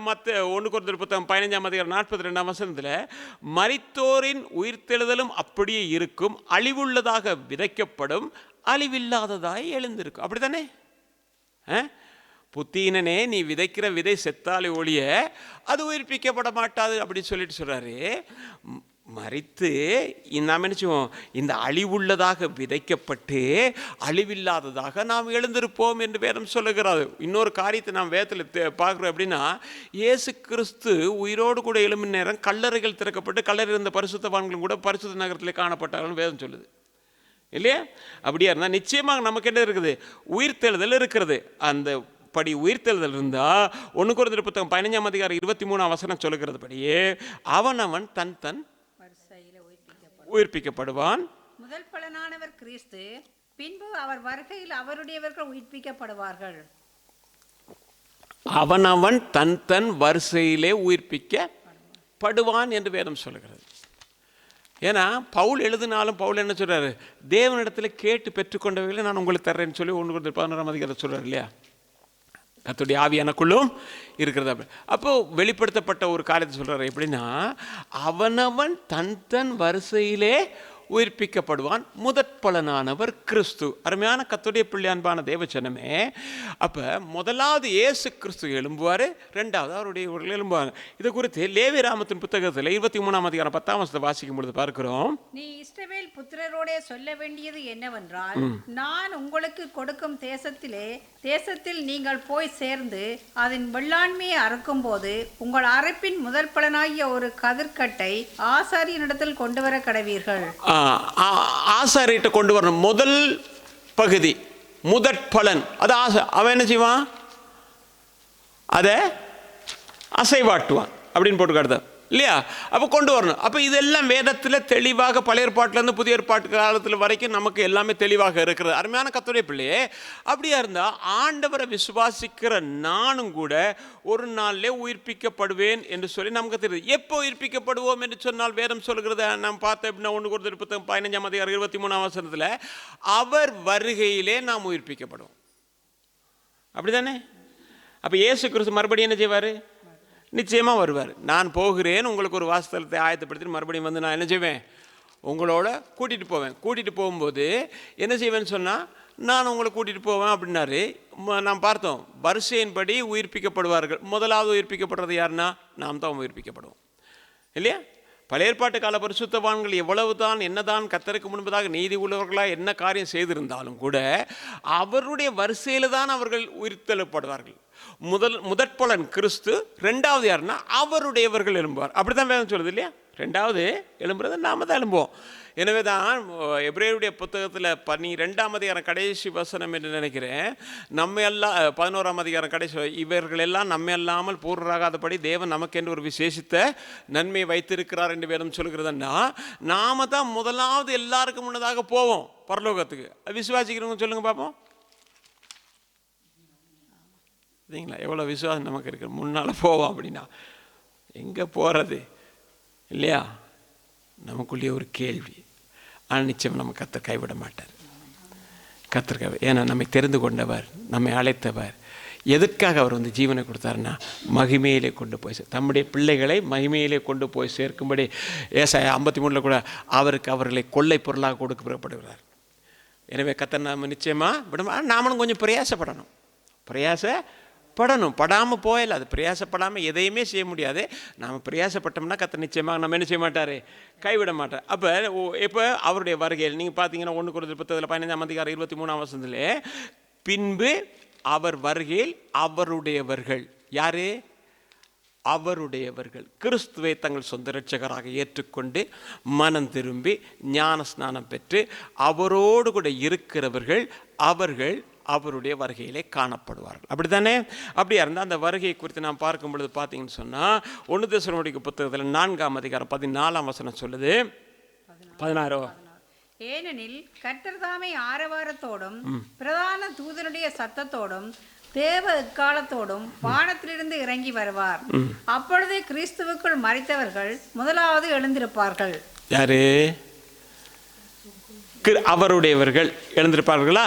1 கொரிந்தியர் புத்தகம் 15ஆம் அதிகாரம் 42ஆம் வசனத்தில், மரித்தோரின் உயிர்த்தெழுதலும் அப்படியே இருக்கும், அழிவுள்ளதாக விதைக்கப்படும், அழிவில்லாததாய் எழுந்திருக்கும். அப்படித்தானே? புத்தீனனே, நீ விதைக்கிற விதை செத்தாலே ஒழிய அது உயிர்ப்பிக்கப்பட மாட்டாது அப்படின்னு சொல்லிட்டு சொல்றாரு. மரித்து நாம் நினைச்சுவோம், இந்த அழிவுள்ளதாக விதைக்கப்பட்டு அழிவில்லாததாக நாம் எழுந்திருப்போம் என்று வேதம் சொல்லுகிறாரு. இன்னொரு காரியத்தை நாம் வேதத்தில் பார்க்குறோம். அப்படின்னா, இயேசு கிறிஸ்து உயிரோடு கூட எழும்பின நேரம் கல்லறைகள் திறக்கப்பட்டு கல்லறை இருந்த பரிசுத்தவான்களும் கூட பரிசுத்த நகரத்தில் காணப்பட்டார்கள் வேதம் சொல்லுது இல்லையா? அப்படியா இருந்தால் நிச்சயமாக நமக்கு என்ன இருக்குது? உயிர்த்தெழுதல் இருக்கிறது. அந்த படி உயிர்த்தெழுதல் இருந்தால் 1 கொரிந்தியர் புத்தகம் 15ஆம் அதிகாரம் 23ஆம் வசனம் சொல்லுகிறது படியே, அவனவன் தன் தன் உயிர்ப்பிக்கப்படுவான். முதல் பலனானவர் கிறிஸ்து, பின்பு அவர் வருகையில் அவருடையவர்கள் உயிர்ப்பிக்கப்படுவார்கள். அவனவன் தன் தன் வரிசையிலே உயிர்ப்பிக்கப்படுவான் என்று வேதம் சொல்லுகிறது. ஏன்னா பவுல் எழுதினாலும் பவுல் என்ன சொல்றாரு? தேவனிடத்தில் கேட்டு பெற்றுக்கொண்டவைகளை நான் உங்களுக்கு தர்றேன்னு சொல்லி 1 கொரிந்தியர் 11ஆம் அதிகாரம் சொல்றாரு இல்லையா? கர்த்தருடைய ஆவி எனக்குள்ளும் இருக்கிறது. அப்போ வெளிப்படுத்தப்பட்ட ஒரு காரியத்தை சொல்றாரு. எப்படின்னா, அவனவன் தன் தன் வரிசையிலே உயிர்ப்பிக்கப்படுவான். முதற் பலனானவர் கிறிஸ்து. அருமையான கர்த்தருடைய பிள்ளை, அன்பான தேவச்சனமே, அப்போ முதலாவது இயேசு கிறிஸ்து எழும்புவார், ரெண்டாவது அவருடைய எழும்புவாங்க. இது குறித்து லேவி ராமத்தின் புத்தகத்தில் 23ஆம் அதிகாரம் 10ஆம் வசனத்தை வாசிக்கும் பொழுது பார்க்கிறோம். நீ இஸ்ரவேல் புத்திரரோடே சொல்ல வேண்டியது என்னவென்றால், நான் உங்களுக்கு கொடுக்கும் தேசத்தில் நீங்கள் போய் சேர்ந்து அதன் வெள்ளாண்மையை அறுக்கும் போது உங்கள் அறுப்பின் முதல் பலனாகிய ஒரு கதிர்கட்டை ஆசாரியனிடத்தில் கொண்டு வர கடவீர்கள். ஆசாரியிட்ட கொண்டு வரணும். முதல் பகுதி, முதற் பலன். அது அவன் என்ன செய்வான்? அதை அசைவாட்டுவான் அப்படின்னு போட்டு காட்டுதான் இல்லையா? அப்போ கொண்டு வரணும். அப்போ இதெல்லாம் வேதத்தில் தெளிவாக பழைய ஏற்பாட்டிலேருந்து புதிய ஏற்பாட்டு காலத்தில் வரைக்கும் நமக்கு எல்லாமே தெளிவாக இருக்கிறது. அருமையான கர்த்தருடைய பிள்ளையே, அப்படியா இருந்தால் ஆண்டவரை விசுவாசிக்கிற நானும் கூட ஒரு நாளிலே உயிர்ப்பிக்கப்படுவேன் என்று சொல்லி நமக்கு தெரியுது. எப்போ உயிர்ப்பிக்கப்படுவோம் என்று சொன்னால் வேதம் சொல்கிறது, நாம் பார்த்தோம் அப்படின்னா 1 Corinthians புத்தகம் 15ஆம் அதிகாரம் 23ஆம் வசனத்தில் அவர் வருகையிலே நாம் உயிர்ப்பிக்கப்படுவோம். அப்படிதானே? அப்போ இயேசு கிறிஸ்து மறுபடியும் என்ன செய்வார்? நிச்சயமாக வருவார். நான் போகிறேன், உங்களுக்கு ஒரு வாசஸ்தலத்தை ஆயத்தப்படுத்தி மறுபடியும் வந்து நான் என்ன செய்வேன்? உங்களோட கூட்டிகிட்டு போவேன். கூட்டிகிட்டு போகும்போது என்ன செய்வேன்னு சொன்னால், நான் உங்களை கூட்டிகிட்டு போவேன் அப்படின்னாரு. நாம் பார்த்தோம், வரிசையின்படி உயிர்ப்பிக்கப்படுவார்கள். முதலாவது உயிர்ப்பிக்கப்படுறது யாருன்னா நாம் தான் உயிர்ப்பிக்கப்படுவோம் இல்லையா? பழைய ஏற்பாட்டு கால பரிசுத்தவான்கள் எவ்வளவு தான் என்னதான் கர்த்தருக்கு முன்பதாக நீதி உள்ளவர்களாக என்ன காரியம் செய்திருந்தாலும் கூட அவருடைய வரிசையில் தான் அவர்கள் உயிர்த்தெழுப்படுவார்கள். முதற் பலன் கிறிஸ்து, ரெண்டாவது யாருன்னா அவருடையவர்கள் எழும்புவார். அப்படி தான் வேதம் சொல்லுது இல்லையா? ரெண்டாவது எழும்புறது நாம தான் எழும்புவோம். எனவே தான் எபிரேயருடைய புத்தகத்தில் 12ஆம் அதிகாரம் கடைசி வசனம் என்று நினைக்கிறேன், நம்ம எல்லாம் 11ஆம் அதிகாரம் கடைசி, இவர்கள் எல்லாம் நம்ம அல்லாமல் பூர்ணராகாதபடி தேவன் நமக்கு என்று ஒரு விசேஷித்த நன்மையை வைத்திருக்கிறார் என்று வேதம் சொல்கிறதுன்னா, நாம தான் முதலாவது எல்லாருக்கும் முன்னதாக போவோம் பரலோகத்துக்கு. விசுவாசிக்கிறவங்க சொல்லுங்க பார்ப்போம். சரிங்களா? எவ்வளோ விசுவாசம் நமக்கு இருக்குது. முன்னால் போவோம் அப்படின்னா எங்கே போகிறது இல்லையா? நமக்குள்ளேயே ஒரு கேள்வி. ஆனால் நிச்சயம் நம்ம கர்த்தர் கைவிட மாட்டார். கர்த்தர் ஏன்னா நம்மை தெரிந்து கொண்டவர், நம்மை அழைத்தவர். எதற்காக அவர் வந்து ஜீவனை கொடுத்தாருன்னா மகிமையிலே கொண்டு போய் தம்முடைய பிள்ளைகளை மகிமையிலே கொண்டு போய் சேர்க்கும்படி. ஏசாயா 53 கூட அவர்களை கொள்ளை பொருளாக கொடுக்கப்படுகிறார். எனவே கர்த்தர் நாம் நிச்சயமாக விட, நாமளும் கொஞ்சம் படாமல் போயில. அது பிரயாசப்படாமல் எதையுமே செய்ய முடியாது. நாம் பிரயாசப்பட்டோம்னா கர்த்தர் நிச்சயமாக நம்ம என்ன செய்ய மாட்டார்? கைவிட மாட்டார். அப்போ இப்போ அவருடைய வருகையில் நீங்கள் பார்த்தீங்கன்னா 1 Corinthians புத்தகத்தில் 15ஆம் அதிகாரம் 23ஆம் வசனத்திலே, பின்பு அவர் வருகையில் அவருடையவர்கள், யாரு? அவருடையவர்கள் கிறிஸ்துவை தங்கள் சொந்த இரட்சகராக ஏற்றுக்கொண்டு மனம் திரும்பி ஞான ஸ்நானம் பெற்று அவரோடு கூட இருக்கிறவர்கள், அவர்கள் அவருடைய வருகையிலே காணப்படுவார்கள். அப்படி தானே? அப்படியா இருந்தால் அந்த வருகையை குறித்து நாம் பார்க்கும் பொழுது பார்த்தீங்கன்னு சொன்னால் 1 தெசலோனிக்கேயர் புத்தகத்தில் 4ஆம் அதிகாரம் 14ஆம் வசனம் சொல்லுது. 16. ஏனெனில் கர்த்தர் தாமே ஆரவாரத்தோடும் பிரதான தூதனுடைய சத்தத்தோடும் தேவ எக்காலத்தோடும் வானத்திலிருந்து இறங்கி வருவார். அப்பொழுது கிறிஸ்துவுக்குள் மரித்தவர்கள் முதலாவது எழுந்திருப்பார்கள். யாரு? அவருடையவர்கள் எழுந்திருப்பார்களா?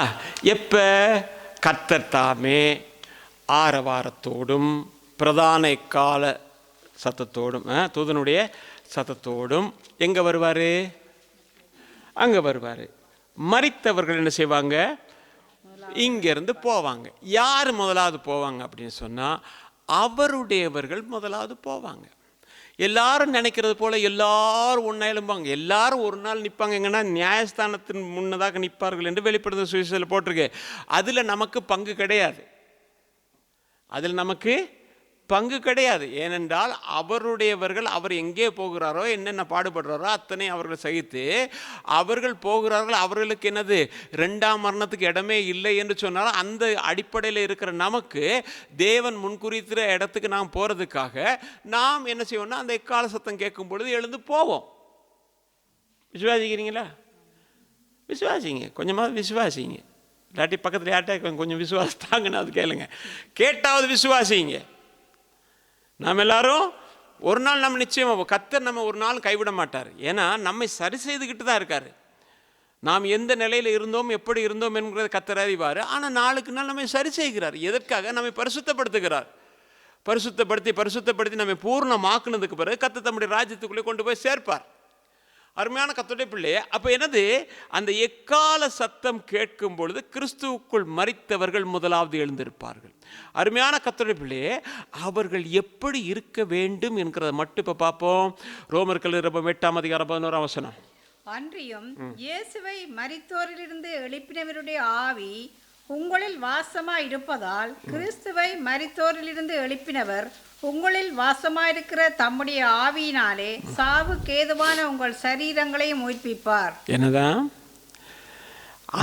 எப்ப? கர்த்தர் தாமே ஆரவாரத்தோடும் பிரதான கால சத்தத்தோடும் தூதனுடைய சத்தத்தோடும் எங்க வருவார்? அங்க வருவார். மரித்தவர்கள் என்ன செய்வாங்க? இங்கிருந்து போவாங்க. யார் முதலாவது போவாங்க அப்படின்னு சொன்னா அவருடையவர்கள் முதலாவது போவாங்க. எல்லாரும் நினைக்கிறது போல எல்லாரும் ஒன்றா எழும்பாங்க. எல்லாரும் ஒரு நாள் நிற்பாங்க. எங்கன்னா நியாயஸ்தானத்தின் முன்னதாக நிற்பார்கள் என்று வெளிப்படுத்தும் சுவிசேஷத்தில் போட்டிருக்கு. அதில் நமக்கு பங்கு கிடையாது. ஏனென்றால் அவருடையவர்கள் அவர் எங்கே போகிறாரோ என்னென்ன பாடுபடுறாரோ அத்தனை அவர்கள் சகித்து அவர்கள் போகிறார்கள். அவர்களுக்கு என்னது? 2ஆம் மரணத்துக்கு இடமே இல்லை என்று சொன்னாலும் அந்த அடிப்படையில் இருக்கிற நமக்கு தேவன் முன்குறித்த இடத்துக்கு நாம் போகிறதுக்காக நாம் என்ன செய்வோம்னா அந்த எக்கால சத்தம் கேட்கும் பொழுது எழுந்து போவோம். விசுவாசிக்கிறீங்களா? விசுவாசிங்க, கொஞ்சமாக விசுவாசிங்க. இல்லாட்டி பக்கத்தில் யார்ட்டா கொஞ்சம் விசுவாசத்தாங்கன்னு அது கேளுங்க. கேட்டாவது விசுவாசிங்க. நாம் எல்லாரும் ஒரு நாள் நம்ம நிச்சயமாக கர்த்தர் நம்ம ஒரு நாள் கைவிட மாட்டார். ஏன்னா நம்மை சரி செய்துக்கிட்டு தான் இருக்கார். நாம் எந்த நிலையில் இருந்தோம், எப்படி இருந்தோம் என்கிறத கர்த்தர் அறிவார். ஆனால் நாளுக்கு நாள் நம்மை சரி செய்கிறார். எதற்காக? நம்மை பரிசுத்தப்படுத்துகிறார். பரிசுத்தப்படுத்தி நம்மை பூர்ணமாக்குனதுக்கு பிறகு கர்த்தர் தம்முடைய ராஜ்யத்துக்குள்ளே கொண்டு போய் சேர்ப்பார். அருமையான கர்த்தருடைய பிள்ளையே, அப்போ என்னது, அந்த எக்கால சத்தம் கேட்கும் பொழுது கிறிஸ்துவுக்குள் மரித்தவர்கள் முதலாவது எழுந்திருப்பார்கள். அருமையான கர்த்தருடைய பிள்ளையே, அவர்கள் எப்படி இருக்க வேண்டும் என்கிறத மட்டும் இப்போ பார்ப்போம். ரோமர்கள் 8:11. அன்றியும் இயேசுவை மரித்தோரிலிருந்து எழுப்பினவருடைய ஆவி உங்களில் வாசமாய் இருப்பதால் கிறிஸ்துவை மரித்தோரிலிருந்து எழுப்பினவர் உங்களில் வாசமாயிருக்கிற தம்முடைய ஆவியினாலே சாவுக்கு ஏதுவான உங்கள் சரீரங்களையும் உயிர்ப்பிப்பார். என்னதான்?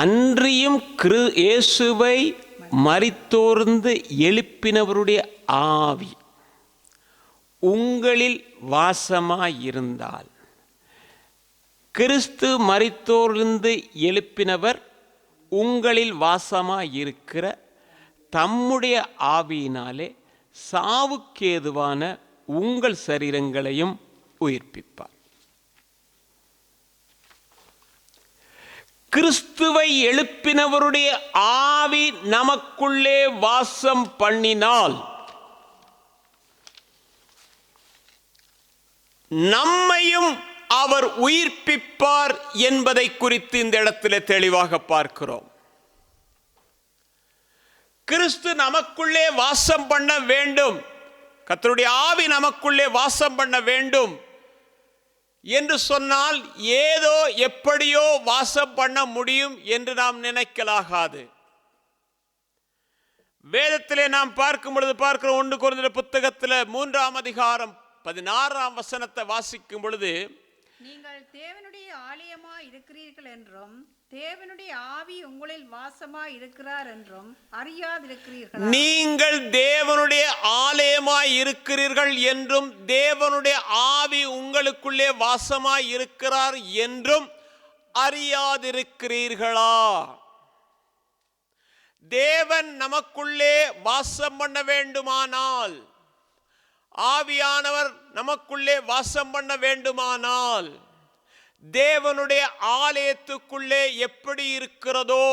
அன்றியும் இயேசுவை மரித்தோர்ந்து எழுப்பினவருடைய ஆவி உங்களில் வாசமாயிருந்தால், கிறிஸ்து மரித்தோர்ந்து எழுப்பினவர் உங்களில் வாசமாயிருக்கிற தம்முடைய ஆவியினாலே சாவுக்கேதுவான உங்கள் சரீரங்களையும் உயிர்ப்பிப்பார். கிறிஸ்துவை எழுப்பினவருடைய ஆவி நமக்குள்ளே வாசம் பண்ணினால் நம்மையும் அவர் உயிர்ப்பிப்பார் என்பதை குறித்து இந்த இடத்துல தெளிவாக பார்க்கிறோம். கிறிஸ்து நமக்குள்ளே வாசம் பண்ண வேண்டும், கர்த்தருடைய ஆவி நமக்குள்ளே வாசம் பண்ண வேண்டும் என்று சொன்னால் ஏதோ எப்படியோ வாசம் பண்ண முடியும் என்று நாம் நினைக்கலாகாது. வேதத்திலே நாம் பார்க்கும் பொழுது பார்க்கிறோம். 1 கொரிந்தியர் புத்தகத்தில் 3:16 வாசிக்கும் பொழுது, நீங்கள் தேவனுடைய ஆலயமாய் இருக்கிறீர்கள் என்றும் தேவனுடைய ஆவி உங்களில் வாசமாய் இருக்கிறார் என்றும் அறியாதிருக்கிறீர்கள். நீங்கள் தேவனுடைய ஆலயமாய் இருக்கிறீர்கள் என்றும் தேவனுடைய ஆவி உங்களுக்குள்ளே வாசமாய் இருக்கிறார் என்றும் அறியாதிருக்கிறீர்களா? தேவன் நமக்குள்ளே வாசம் பண்ண வேண்டுமானால், ஆவியானவர் நமக்குள்ளே வாசம் பண்ண வேண்டுமானால், தேவனுடைய ஆலயத்துக்குள்ளே எப்படி இருக்கிறதோ,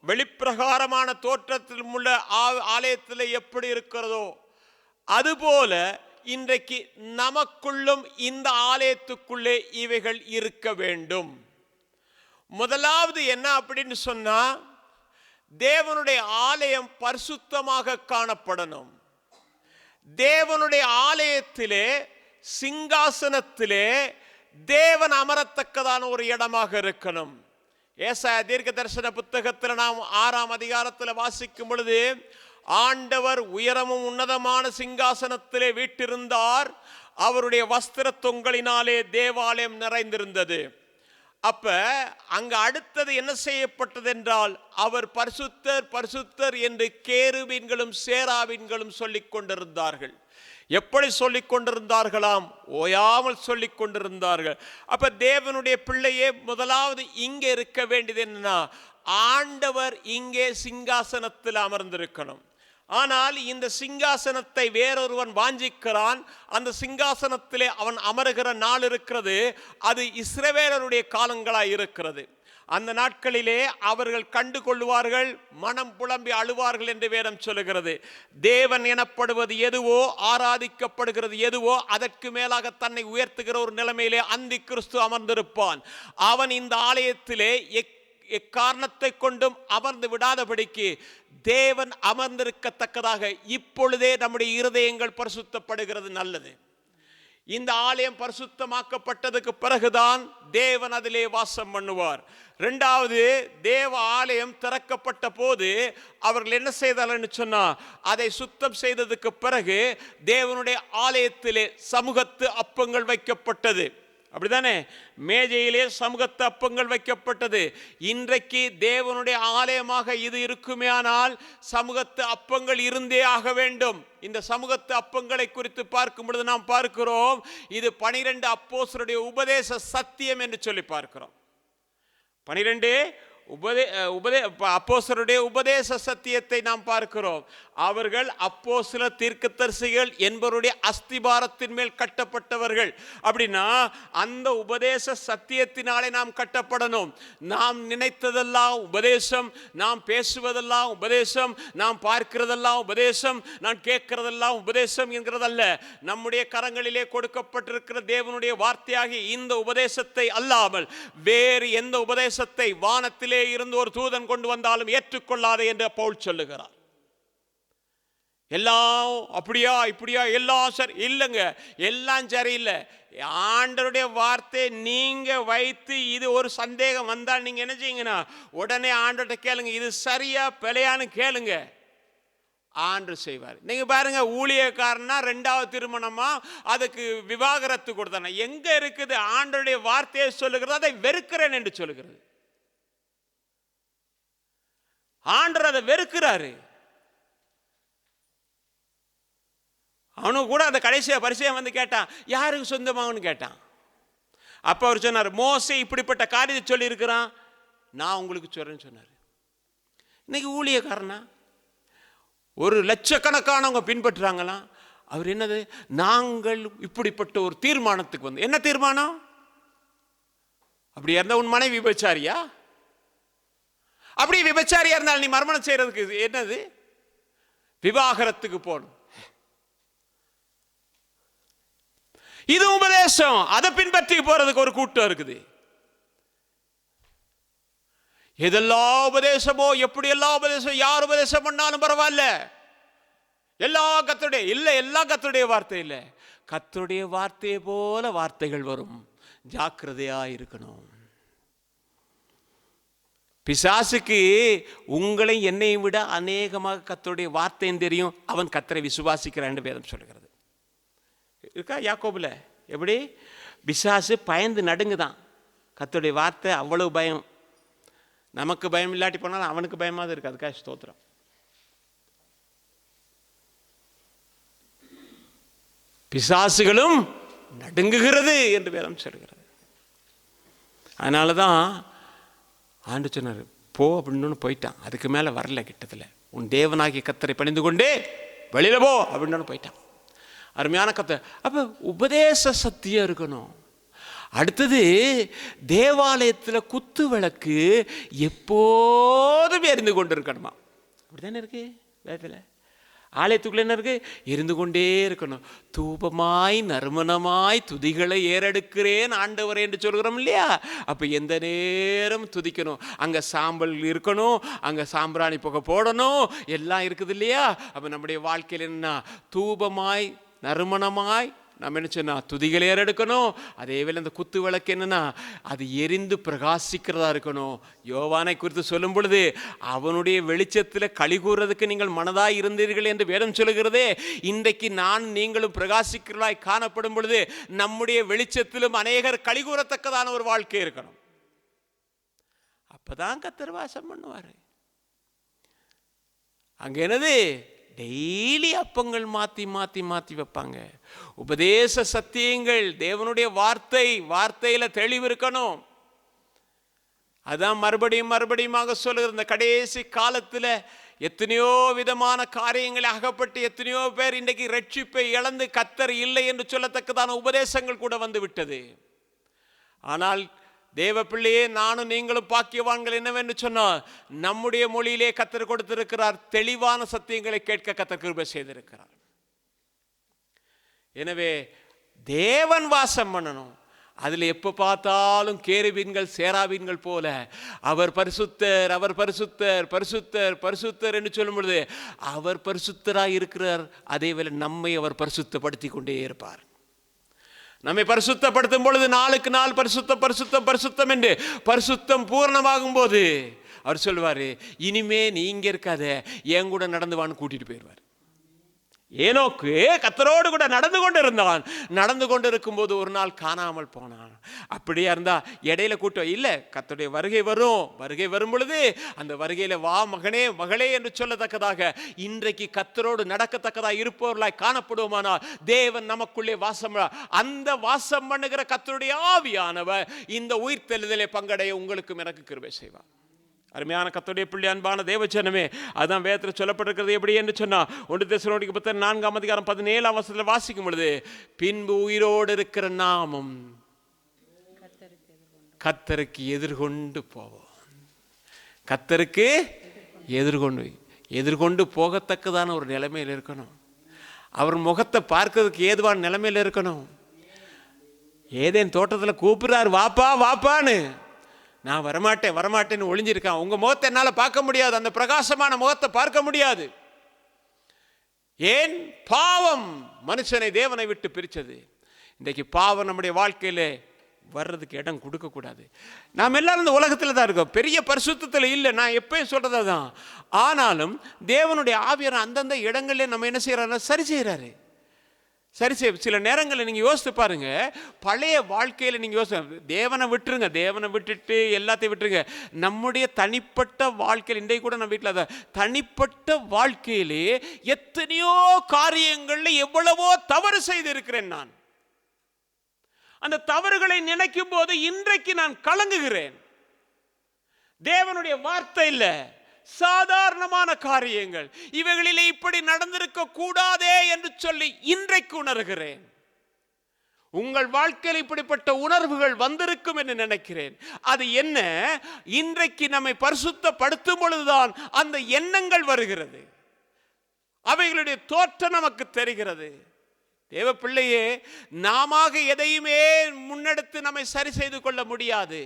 வெளிப்பிரகாரமான தோற்றத்தில் உள்ள ஆலயத்தில் எப்படி இருக்கிறதோ அதுபோல இன்றைக்கு நமக்குள்ளும் இந்த ஆலயத்துக்குள்ளே இவைகள் இருக்க வேண்டும். முதலாவது என்ன அப்படின்னு சொன்னா, தேவனுடைய ஆலயம் பரிசுத்தமாக காணப்படணும். தேவனுடைய ஆலயத்திலே சிங்காசனத்திலே தேவன் அமரத்தக்கதான ஒரு இடமாக இருக்கணும். ஏசாயா தீர்க்க தரிசன புத்தகத்தில் நாம் 6ஆம் அதிகாரத்தில் வாசிக்கும் பொழுது, ஆண்டவர் உயரமும் உன்னதமான சிங்காசனத்திலே வீற்றிருந்தார், அவருடைய வஸ்திர தொங்கலினாலே தேவாலயம் நிறைந்திருந்தது. அப்ப அங்க அடுத்தது என்ன செய்யப்பட்டது என்றால், அவர் பரிசுத்தர் பரிசுத்தர் என்று கேருபீன்களும் சேராபீன்களும் சொல்லிக் கொண்டிருந்தார்கள். எப்படி சொல்லிக் கொண்டிருந்தார்களாம்? ஓயாமல் சொல்லிக் கொண்டிருந்தார்கள். அப்ப தேவனுடைய பிள்ளையே, முதலாவது இங்கே இருக்க வேண்டியது என்னன்னா, ஆண்டவர் இங்கே சிங்காசனத்தில் அமர்ந்திருக்கணும். ஆனால் இந்த சிங்காசனத்தை வேறொருவன் வாஞ்சிக்கிறான். அந்த சிங்காசனத்திலே அவன் அமருகிற நாள் இருக்கிறது, அது இஸ்ரவேலருடைய காலங்களாய் இருக்கிறது. அந்த நாட்களிலே அவர்கள் கண்டு கொள்வார்கள், மனம் புலம்பி அழுவார்கள் என்று வேதம் சொல்லுகிறது. தேவன் எனப்படுவது எதுவோ, ஆராதிக்கப்படுகிறது எதுவோ, அதற்கு மேலாக தன்னை உயர்த்துகிற ஒரு நிலைமையிலே அந்தி கிறிஸ்து அமர்ந்திருப்பான். அவன் இந்த ஆலயத்திலே எக்காரணத்தை கொண்டும் அமர்ந்து விடாதபடிக்கு தேவன் அமர்ந்திருக்கத்தக்கதாக இப்பொழுதே நம்முடைய இருதயங்கள் பரிசுத்தப்படுகிறது. நல்லது. இந்த ஆலயம் பரிசுத்தமாக்கப்பட்டதுக்கு பிறகுதான் தேவன் அதிலே வாசம் பண்ணுவார். இரண்டாவது, தேவ ஆலயம் திறக்கப்பட்ட போது அவர்கள் என்ன செய்தார்கள் சொன்னா, அதை சுத்தம் செய்ததுக்கு பிறகு தேவனுடைய ஆலயத்திலே சமூகத்து அப்பங்கள் வைக்கப்பட்டது. அப்படிதானே? மேஜையிலே சமூகத்து அப்பங்கள் வைக்கப்பட்டது. இன்றைக்கு தேவனுடைய ஆலயமாக இது இருக்குமே, ஆனால் சமூகத்து அப்பங்கள் இருந்தே ஆக வேண்டும். இந்த சமூகத்து அப்பங்களை குறித்து பார்க்கும் பொழுது நாம் பார்க்கிறோம், இது 12 அப்போஸ்தலருடைய உபதேச சத்தியம் என்று சொல்லி பார்க்கிறோம். 12 அப்போஸ்தலருடைய உபதேச சத்தியத்தை நாம் பார்க்கிறோம். அவர்கள் அப்போஸ்தலர் தீர்க்கதரிசிகள் என்பவருடைய அஸ்திபாரத்தின் மேல் கட்டப்பட்டவர்கள். அப்படின்னா அந்த உபதேச சத்தியத்தினாலே நாம் கட்டப்படணும். நாம் நினைத்ததெல்லாம் உபதேசம், நாம் பேசுவதெல்லாம் உபதேசம், நாம் பார்க்கிறதெல்லாம் உபதேசம், நான் கேட்கிறதெல்லாம் உபதேசம் என்கிறதல்ல. நம்முடைய கரங்களிலே கொடுக்கப்பட்டிருக்கிற தேவனுடைய வார்த்தையாகிய இந்த உபதேசத்தை அல்லாமல் வேறு எந்த உபதேசத்தை வானத்திலே இருந்து ஒரு தூதன் கொண்டு வந்தாலும் ஏற்றுக்கொள்ளாதே என்று பவுல் சொல்லுகிறார். எல்லாம் அப்படியா இப்படியா எல்லாம் சரி இல்லைங்க, எல்லாம் சரியில்லை. ஆண்டவருடைய வார்த்தை நீங்க வைத்து இது ஒரு சந்தேகம் வந்தால் நீங்க என்ன செய்யுங்கன்னா உடனே ஆண்டவர்கிட்ட கேளுங்க, இது சரியா பிழையான்னு கேளுங்க, ஆண்டு செய்வார். நீங்க பாருங்க, ஊழியக்காரனா 2வது திருமணமா அதுக்கு விவாகரத்து கொடுத்தான எங்க இருக்குது? ஆண்டவருடைய வார்த்தையை சொல்லுகிறது அதை வெறுக்கிறேன் என்று சொல்லுகிறது. ஆண்டவர் அதை வெறுக்கிறாரு. அவனுக்கு கூட அந்த கடைசியா பரிசையம் வந்து கேட்டான், யாருக்கு சொந்தமாகனு கேட்டான். அப்ப அவர் சொன்னார், மோசே இப்படிப்பட்ட காரியத்தை சொல்லி இருக்கிறான், நான் உங்களுக்கு சொல்றேன்னு சொன்னார். இன்னைக்கு ஊழியக்காரனா ஒரு லட்சக்கணக்கானவங்க பின்பற்றுறாங்களாம். அவர் என்னது, நாங்கள் இப்படிப்பட்ட ஒரு தீர்மானத்துக்கு வந்து, என்ன தீர்மானம்? அப்படி இருந்தா உன் மனைவி விபச்சாரியா? அப்படி விபச்சாரியா இருந்தால் நீ மறுமணம் செய்யறதுக்கு என்னது? விவாகரத்துக்கு போகணும். இது உபதேசம். அதை பின்பற்றி போறதுக்கு ஒரு கூட்டம் இருக்குது. எதெல்லாம் உபதேசமோ, எப்படி எல்லாம் உபதேசம், யார் உபதேசம் பண்ணாலும் பரவாயில்ல, எல்லா கர்த்தருடைய இல்ல, எல்லா கர்த்தருடைய வார்த்தை இல்ல. கர்த்தருடைய வார்த்தையை போல வார்த்தைகள் வரும். ஜாக்கிரதையா இருக்கணும். பிசாசுக்கு உங்களை என்னையும் விட அநேகமாக கர்த்தருடைய வார்த்தையும் தெரியும். அவன் கர்த்தரை விசுவாசிக்கிறான் வேதம் சொல்லுகிறது. இருக்கா யாக்கோபுல? எப்படி பிசாசு பயந்து நடுங்குதான். கர்த்தருடைய வார்த்தை அவ்வளவு பயம். நமக்கு பயம் இல்லாட்டி போனாலும் அவனுக்கு பயமாக இருக்கு. அதுக்காக ஸ்தோத்திரம். பிசாசுகளும் நடுங்குகிறது என்று வேதம் சொல்கிறது. அதனாலதான் ஆண்டு சொன்னார், போ அப்படின்னு போயிட்டான். அதுக்கு மேல வரல. கிட்டத்தில் உன் தேவனாகிய கர்த்தரை பணிந்து கொண்டே வெளியில போ அப்படின்னு போயிட்டான். அருமையான கர்த்தர். அப்ப உபதேச சத்தியம் இருக்கணும். அடுத்தது, தேவாலயத்தில் குத்து விளக்கு எப்போதும் எரிந்து கொண்டு இருக்கணுமா? அப்படித்தானே இருக்கு வேதத்தில். ஆலயத்துக்குள்ள என்ன இருக்கு? எரிந்து கொண்டே இருக்கணும். தூபமாய் நறுமணமாய் துதிகளை ஏறெடுக்கிறேன் ஆண்டவரே என்று சொல்கிறோம் இல்லையா? அப்ப எந்த நேரம் துதிக்கணும். அங்க சாம்பல் இருக்கணும், அங்க சாம்பிராணி புகை போடணும், எல்லாம் இருக்குது இல்லையா? அப்ப நம்முடைய வாழ்க்கையில் என்ன? தூபமாய் நறுமணமாய் நம்ம என்ன சொன்னா துதிகளை ஏறெடுக்கணும். அதே வேளை இந்த குத்து விளக்கு என்னன்னா அது எரிந்து பிரகாசிக்கிறதா இருக்கணும். யோவானை குறித்து சொல்லும் பொழுது அவனுடைய வெளிச்சத்தில் களி கூறுறதுக்கு நீங்கள் மனதாய் இருந்தீர்கள் என்று வேதம் சொல்லுகிறதே. இன்றைக்கு நான் நீங்களும் பிரகாசிக்கிறதாய் காணப்படும் பொழுது நம்முடைய வெளிச்சத்திலும் அநேகர் களி கூறத்தக்கதான ஒரு வாழ்க்கை இருக்கணும். அப்பதான் கர்த்தர் வாசம் பண்ணுவாரு. அங்க என்னது? டெய்லி அப்பங்கள் மாற்றி மாற்றி மாற்றி வைப்பாங்க. உபதேச சத்தியங்கள், தேவனுடைய வார்த்தையில் தெளிவு இருக்கணும். அதான் மறுபடியும் மறுபடியுமாக சொல்லுகிற இந்த கடைசி காலத்தில் எத்தனையோ விதமான காரியங்களை அகப்பட்டு எத்தனையோ பேர் இன்றைக்கு ரட்சிப்பை இழந்து கர்த்தர் இல்லை என்று சொல்லத்தக்கதான உபதேசங்கள் கூட வந்து விட்டது. ஆனால் தேவ பிள்ளையே, நானும் நீங்களும் பாக்கியவான்கள் என்னவென்று சொன்னால், நம்முடைய மொழியிலே கர்த்தர் கொடுத்திருக்கிறார். தெளிவான சத்தியங்களை கேட்க கர்த்தர் கிருபை செய்திருக்கிறார். எனவே தேவன் வாசம் பண்ணணும். அதில் எப்போ பார்த்தாலும் கேருபீன்கள் சேராபீன்கள் போல அவர் பரிசுத்தர், அவர் பரிசுத்தர், பரிசுத்தர், பரிசுத்தர் என்று சொல்லும் பொழுது அவர் பரிசுத்தராக இருக்கிறார். அதேவேளை நம்மை அவர் பரிசுத்தப்படுத்தி கொண்டே இருப்பார். நம்மை பரிசுத்தப்படுத்தும் பொழுது நாளுக்கு நாள் பரிசுத்தம் பரிசுத்தம் பரிசுத்தம் என்று பரிசுத்தம் பூர்ணமாகும் போது அவர் சொல்வாரு, இனிமே நீ இங்க இருக்காத, என் கூட நடந்துவான்னு கூட்டிட்டு போயிடுவார். ஏனோக்கு கர்த்தரோடு கூட நடந்து கொண்டு இருந்தான். நடந்து கொண்டு இருக்கும் போது ஒரு நாள் காணாமல் போனான். அப்படியே இருந்தா இடையில கூட்டம் இல்ல, கர்த்தருடைய வருகை வரும். வருகை வரும் பொழுது அந்த வருகையில வா மகனே மகளே என்று சொல்லத்தக்கதாக இன்றைக்கு கர்த்தரோடு நடக்கத்தக்கதாக இருப்பவர்களாய் காணப்படுவோமானால் தேவன் நமக்குள்ளே வாசம், அந்த வாசம் பண்ணுகிற கர்த்தருடைய ஆவியானவர் இந்த உயிர்த்தெழுதலை பங்கடைய உங்களுக்கும் எனக்கு கிருபை செய்வார். அருமையான கர்த்தருடைய பிள்ளை, அன்பான தேவஜனமே, அதான் வேதத்தில் சொல்லப்பட்டிருக்கிறது. எப்படி என்று சொன்னா 1 தெசலோனிக்கேயர் புத்தகம் 4:17 வாசிக்கும் பொழுது, பின்பு உயிரோடு இருக்கிற நாமும் கர்த்தருக்கு எதிர்கொண்டு போவோம். கர்த்தருக்கு எதிர்கொண்டு போகத்தக்கதான ஒரு நிலைமையில் இருக்கணும். அவர் முகத்தை பார்க்கறதுக்கு ஏதுவான நிலைமையில் இருக்கணும். ஏதேன் தோட்டத்தில் கூப்பிடுறாரு, வாப்பா வாப்பான்னு. நான் வரமாட்டேன்னு ஒளிஞ்சிருக்கான். உங்க முகத்தை என்னால் பார்க்க முடியாது, அந்த பிரகாசமான முகத்தை பார்க்க முடியாது. ஏன்? பாவம் மனுஷனை தேவனை விட்டு பிரிச்சது. இன்றைக்கு பாவம் நம்முடைய வாழ்க்கையில வர்றதுக்கு இடம் கொடுக்கக்கூடாது. நாம் எல்லாரும் இந்த உலகத்தில் தான் இருக்கோம், பெரிய பரிசுத்தத்தில் இல்லை, நான் எப்பயும் சொல்றதா தான். ஆனாலும் தேவனுடைய ஆவியானவர் அந்தந்த இடங்களில் நம்ம என்ன செய்யறாரு? சரி செய்யறாரு. சில நேரங்களில் நீங்கள் யோசித்து பாருங்க, பழைய வாழ்க்கையில் நீங்கள் தேவனை விட்டுருங்க, தேவனை விட்டுட்டு எல்லாத்தையும் விட்டுருங்க. நம்முடைய தனிப்பட்ட வாழ்க்கையில், இன்றைக்கு கூட நம்ம வீட்டில் தான், தனிப்பட்ட வாழ்க்கையிலே எத்தனையோ காரியங்களில் எவ்வளவோ தவறு செய்திருக்கிறேன். நான் அந்த தவறுகளை நினைக்கும் போது இன்றைக்கு நான் கலங்குகிறேன். தேவனுடைய வார்த்தை இல்ல, சாதாரணமான காரியங்கள், இவைகளிலே இப்படி நடந்திருக்க கூடாதே என்று சொல்லி இன்றைக்கு உணர்கிறேன். உங்கள் வாழ்க்கையில் இப்படிப்பட்ட உணர்வுகள் வந்திருக்கும் என்று நினைக்கிறேன். அது என்ன? இன்றைக்கு நம்மை பரிசுத்தப்படுத்தும் பொழுதுதான் அந்த எண்ணங்கள் வருகிறது, அவைகளுடைய தோற்றம் நமக்கு தெரிகிறது. தேவ பிள்ளையே, நாம எதையுமே முன்னெடுத்து நம்மை சரி செய்து கொள்ள முடியாது.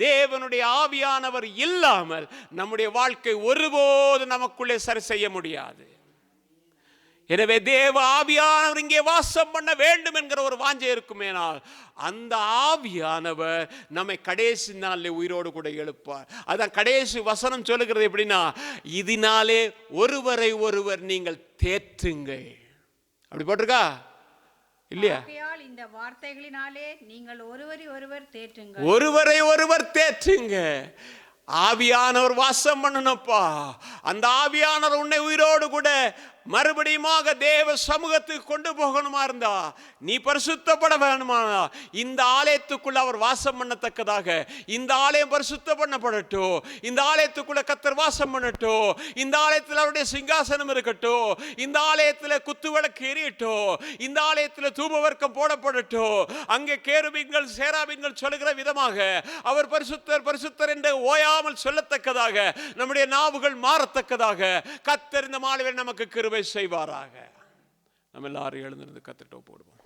தேவனுடைய ஆவியானவர் இல்லாமல் நம்முடைய வாழ்க்கை ஒருபோது நமக்குள்ளே சரி செய்ய முடியாது. எனவே தேவ ஆவியானவர் இங்கே வாசம் பண்ண வேண்டும் என்கிற ஒரு வாஞ்சை இருக்குமேனால், அந்த ஆவியானவர் நம்மை கடைசி நாளில் உயிரோடு கூட எழுப்பார். அதான் கடைசி வசனம் சொல்லுகிறது எப்படின்னா, இதனாலே ஒருவரை ஒருவர் நீங்கள் தேற்றுங்கள். அப்படி போட்டிருக்கா இல்லையா? இந்த வார்த்தைகளினாலே நீங்கள் ஒருவரை ஒருவர் தேற்றுங்க. ஆவியானவர் வாசம் பண்ணணும்ப்பா. அந்த ஆவியானவர் உன்னை உயிரோடு கூட மறுபடியும் தேவ சமூகத்துக்கு கொண்டு போகணுமா இருந்தா, நீ பரிசுத்தப்பட வேணுமா, இந்த ஆலயத்துக்குள்ள அவர் வாசம் பண்ணத்தக்கதாக இந்த ஆலயம் பரிசுத்த பண்ணப்படட்டும். இந்த ஆலயத்துக்குள்ள கர்த்தர் வாசம் பண்ணட்டும். இந்த ஆலயத்தில் அவருடைய சிங்காசனம் இருக்கட்டும். இந்த ஆலயத்தில் குத்துவிளக்கு எரியட்டும். இந்த ஆலயத்தில் தூபவர்க்கம் போடப்படட்டும். அங்கே கேருபீன்கள் சேராபீன்கள் சொல்லுகிற விதமாக அவர் பரிசுத்தர் பரிசுத்தர் என்று ஓயாமல் சொல்லத்தக்கதாக நம்முடைய நாவுகள் மாறத்தக்கதாக கர்த்தர் இந்த மாலையில் நமக்கு கிருபை செய்வாராக. நம்ம எல்லாரும் எழுந்திருந்து கர்த்தர்ட்ட போடுவோம்.